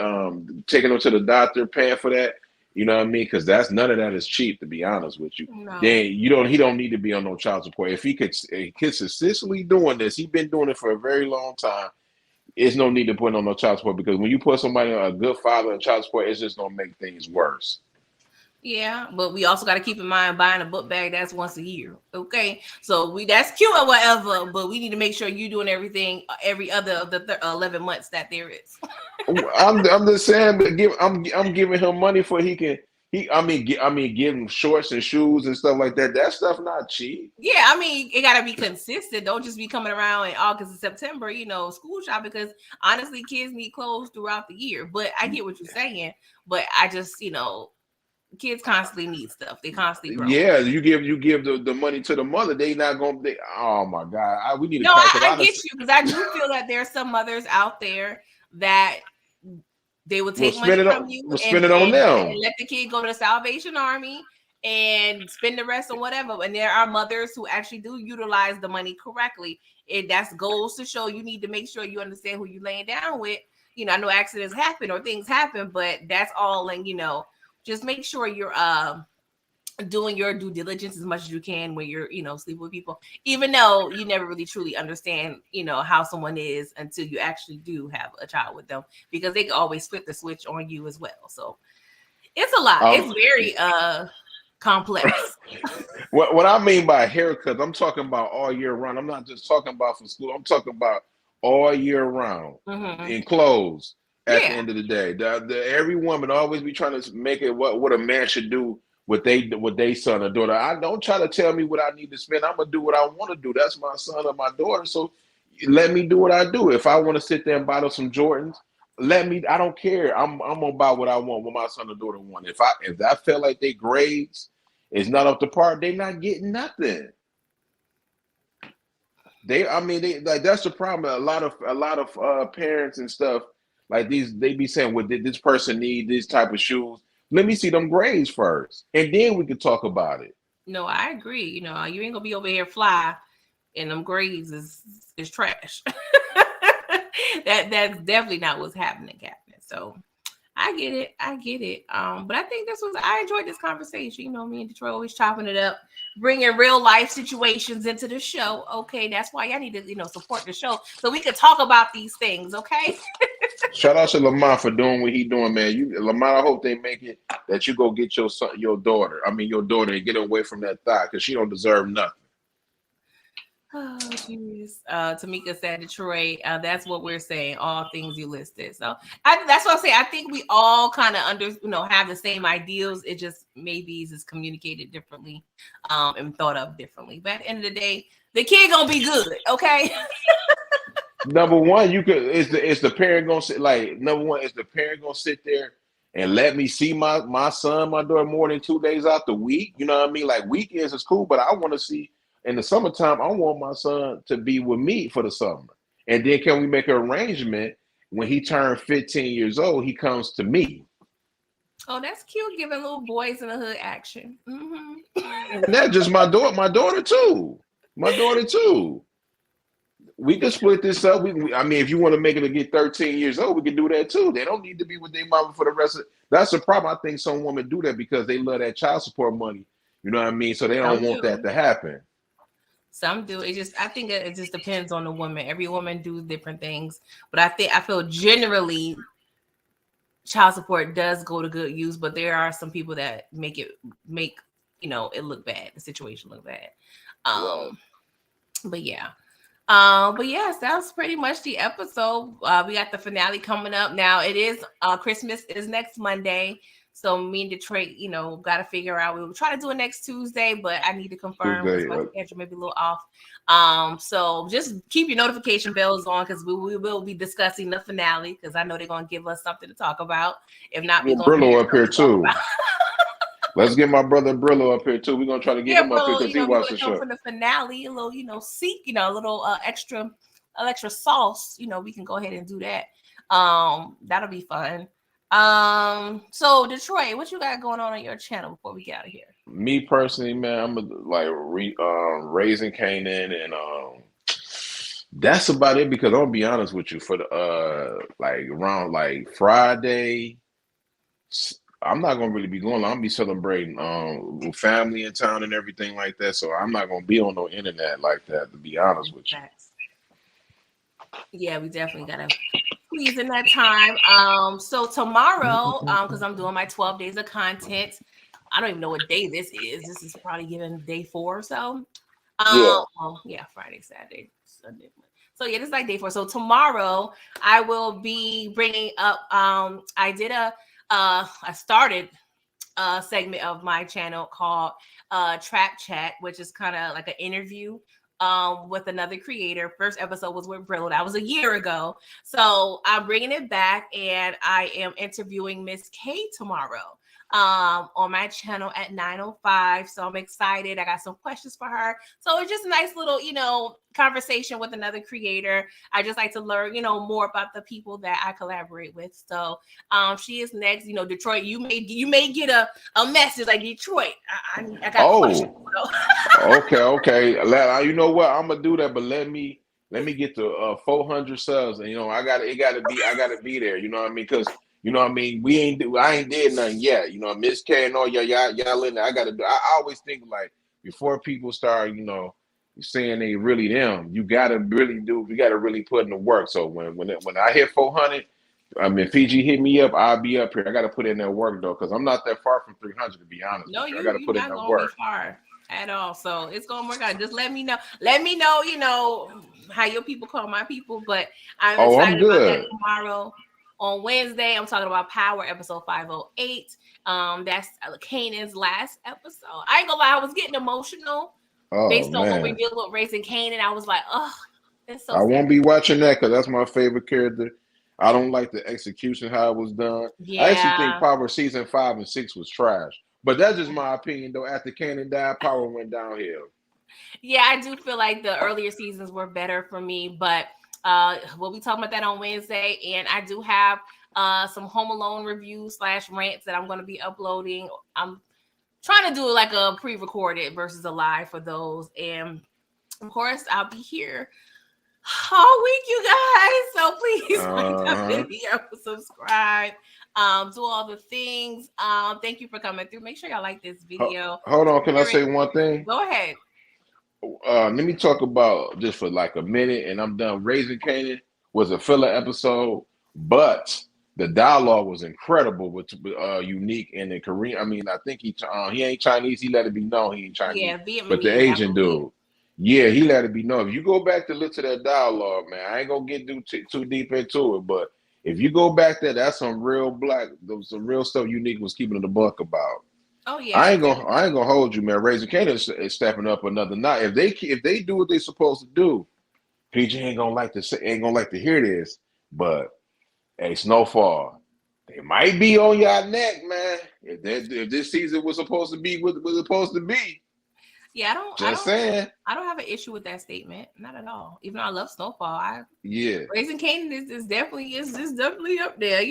taking him to the doctor, paying for that. You know what I mean? Because that's none of that is cheap, to be honest with you. No. Then he don't need to be on no child support. If he could consistently doing this, he's been doing it for a very long time. It's no need to put on no child support because when you put somebody on a good father in child support, it's just gonna make things worse. Yeah, but we also got to keep in mind buying a book bag that's once a year. Okay, so that's cute or whatever, but we need to make sure you're doing everything every other of the 11 months that there is. I'm just saying, but I'm giving him money for give him shorts and shoes and stuff like that. That stuff not cheap. Yeah, I mean, it got to be consistent. Don't just be coming around in August and September, school shop, because honestly, kids need clothes throughout the year. But I get what you're saying. But I just, kids constantly need stuff. They constantly grow. Yeah, you give the money to the mother. They not gonna. Oh my God, we need to. No, I get you, because I do feel that there's some mothers out there that they will take money from you spend it on them and let the kid go to the Salvation Army and spend the rest on whatever. And there are mothers who actually do utilize the money correctly. That goes to show you need to make sure you understand who you're laying down with. I know accidents happen or things happen, but that's all. And just make sure you're doing your due diligence as much as you can when you're sleeping with people, even though you never really truly understand how someone is until you actually do have a child with them, because they can always flip the switch on you as well. So it's a lot. It's very complex. What I mean by haircuts, I'm talking about all year round. I'm not just talking about for school. I'm talking about all year round in clothes. At the end of the day, every woman always be trying to make it what a man should do with they son or daughter. I don't try to tell me what I need to spend. I'm gonna do what I want to do. That's my son or my daughter. So let me do what I do. If I want to sit there and buy them some Jordans, I don't care. I'm gonna buy what I want, what my son or daughter want. If I feel like they grades is not up to par, they not getting nothing. They like, that's the problem. A lot of parents and stuff like these, they be saying, well, did this person need this type of shoes? Let me see them grades first, and then we could talk about it. No, I agree. You ain't gonna be over here fly, and them grades is trash. That's definitely not what's happening, Captain. So I get it. But I think I enjoyed this conversation. Me and Detroit always chopping it up, bringing real life situations into the show. Okay, that's why y'all need to support the show so we can talk about these things. Okay. Shout out to Lamont for doing what he doing, man. Lamont, I hope they make it that you go get your daughter, and get away from that thigh, because she don't deserve nothing. Oh, jeez. Tamika said Detroit. That's what we're saying. All things you listed. So that's what I say. I think we all kind of have the same ideals. It just maybe is communicated differently, and thought of differently. But at the end of the day, the kid gonna be good. Okay. Number one, is the parent gonna sit, like, number one, is the parent gonna sit there and let me see my son, my daughter more than 2 days out the week? You know what I mean? Like, weekends is cool, but I want to see in the summertime. I want my son to be with me for the summer. And then can we make an arrangement when he turned 15 years old, he comes to me? Oh, that's cute, giving little boys in the hood action. And that's just my daughter too. My daughter too. We can split this up. If you want to make it to get 13 years old, we can do that too. They don't need to be with their mama for the rest of it. That's the problem. I think some women do that because they love that child support money. You know what I mean? So they don't want that to happen. Some do. I think it just depends on the woman. Every woman do different things. But I feel generally child support does go to good use, but there are some people that make it look bad. The situation look bad. But yeah. But yes, that was pretty much the episode. We got the finale coming up now. It is Christmas is next Monday, So me and Detroit, got to figure out. We will try to do it next Tuesday, but I need to confirm because my schedule may be a little off. So just keep your notification bells on because we will be discussing the finale because I know they're going to give us something to talk about. If not, we're going to Brillo up here too. Let's get my brother Brillo up here too. We're gonna try to get him up here because he watched the show. For the finale, a little, a little extra sauce. We can go ahead and do that. That'll be fun. So Detroit, what you got going on your channel before we get out of here? Me personally, man, I'm Raising Canaan, and that's about it. Because I'll be honest with you, for the around Friday, I'm not gonna really be going. I'm gonna be celebrating with family in town and everything like that. So I'm not gonna be on no internet like that, to be honest with you. Yeah, we definitely gotta squeeze in that time. So tomorrow, because I'm doing my 12 days of content. I don't even know what day this is. This is probably given day 4 or so. Friday, Saturday, Sunday. So yeah, this is like day 4. So tomorrow I will be bringing up. I started a segment of my channel called Trap Chat, which is kind of like an interview with another creator. First episode was with Brillo. That was a year ago. So I'm bringing it back, and I am interviewing Miss K tomorrow on my channel at 9:05. So I'm excited. I got some questions for her. So it's just a nice little, conversation with another creator. I just like to learn, more about the people that I collaborate with. So she is next. Detroit, you may get a message like, Detroit, I got questions. Okay. You know what? I'm gonna do that, but let me get to 400 subs, and I gotta be there. You know what I mean? Because I ain't did nothing yet. Miss K and all y'all in there. I always think like before people start, saying they really them, you gotta really put in the work. So when I hit 400, PG hit me up, I'll be up here. I gotta put in that work though, because I'm not that far from 300 to be honest. No, I gotta put in that work. You're not gonna be far at all. So it's gonna work out. Just let me know. Let me know, how your people call my people. But I'm excited about that tomorrow. On Wednesday, I'm talking about Power episode 508. That's Canaan's last episode. I ain't gonna lie, I was getting emotional based on what we deal with Raising Canaan. I was like, oh, it's so sad. Won't be watching that because that's my favorite character. I don't like the execution, how it was done. Yeah. I actually think Power season 5 and 6 was trash. But that's just my opinion, though. After Canaan died, Power went downhill. Yeah, I do feel like the earlier seasons were better for me, but we'll be talking about that on Wednesday, and I do have some Home Alone reviews / rants that I'm going to be uploading. I'm trying to do like a pre-recorded versus a live for those, and of course I'll be here all week, you guys. So please like the video, subscribe, do all the things. Thank you for coming through. Make sure y'all like this video. Hold on, can I say one thing? Go ahead. Let me talk about just for like a minute, and I'm done. Raising Canaan was a filler episode, but the dialogue was incredible with Unique and the Korean. I think he ain't Chinese. He let it be known he ain't Chinese. Yeah, but the Asian dude, he let it be known. If you go back to look to that dialogue, man, I ain't gonna get too deep into it, but if you go back there, that's some real some real stuff Unique was keeping the buck about. Oh yeah, I ain't gonna hold you, man. Raising Canaan is stepping up another notch. If they do what they're supposed to do, PG ain't gonna like to hear this. But hey, Snowfall, they might be on y'all neck, man. If this season was supposed to be what it was supposed to be. Yeah, saying. I don't have an issue with that statement, not at all. Even though I love Snowfall, Raising Canaan is definitely up there.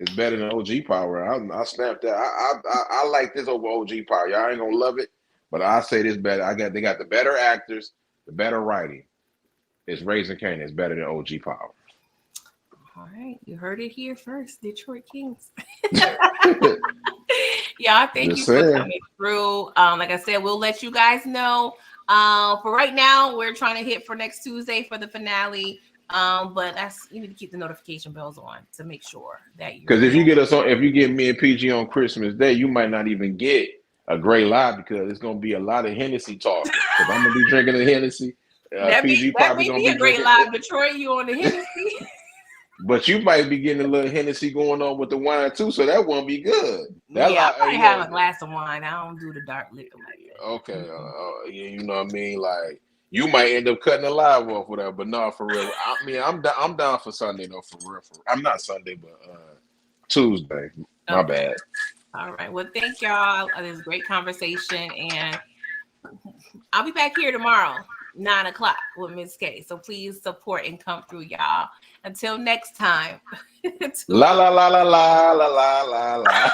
It's better than OG Power. I snapped that. I like this over OG Power. Y'all ain't gonna love it, but I say this better. They got the better actors, the better writing. It's Raising Canaan. It's better than OG Power. All right, you heard it here first, Detroit Kings. Y'all, thank you for coming through. Like I said, we'll let you guys know. For right now, we're trying to hit for next Tuesday for the finale. But you need to keep the notification bells on to make sure that you. Because if you get me and PG on Christmas Day, you might not even get a great live because it's gonna be a lot of Hennessy talk. Because I'm gonna be drinking the Hennessy. That may be a great live. Detroit, you on the Hennessy. But you might be getting a little Hennessy going on with the wine too, so that won't be good. That I probably have a glass of wine. I don't do the dark liquor like that. Okay, yeah, you know what I mean. Like you might end up cutting the live off, whatever. But no, for real. I mean, I'm down for Sunday though, for real. I'm not Sunday, but Tuesday. My bad. All right. Well, thank y'all. This is a great conversation, and I'll be back here tomorrow, 9:00 with Miss K. So please support and come through, y'all. Until next time. La la la la la la la la la.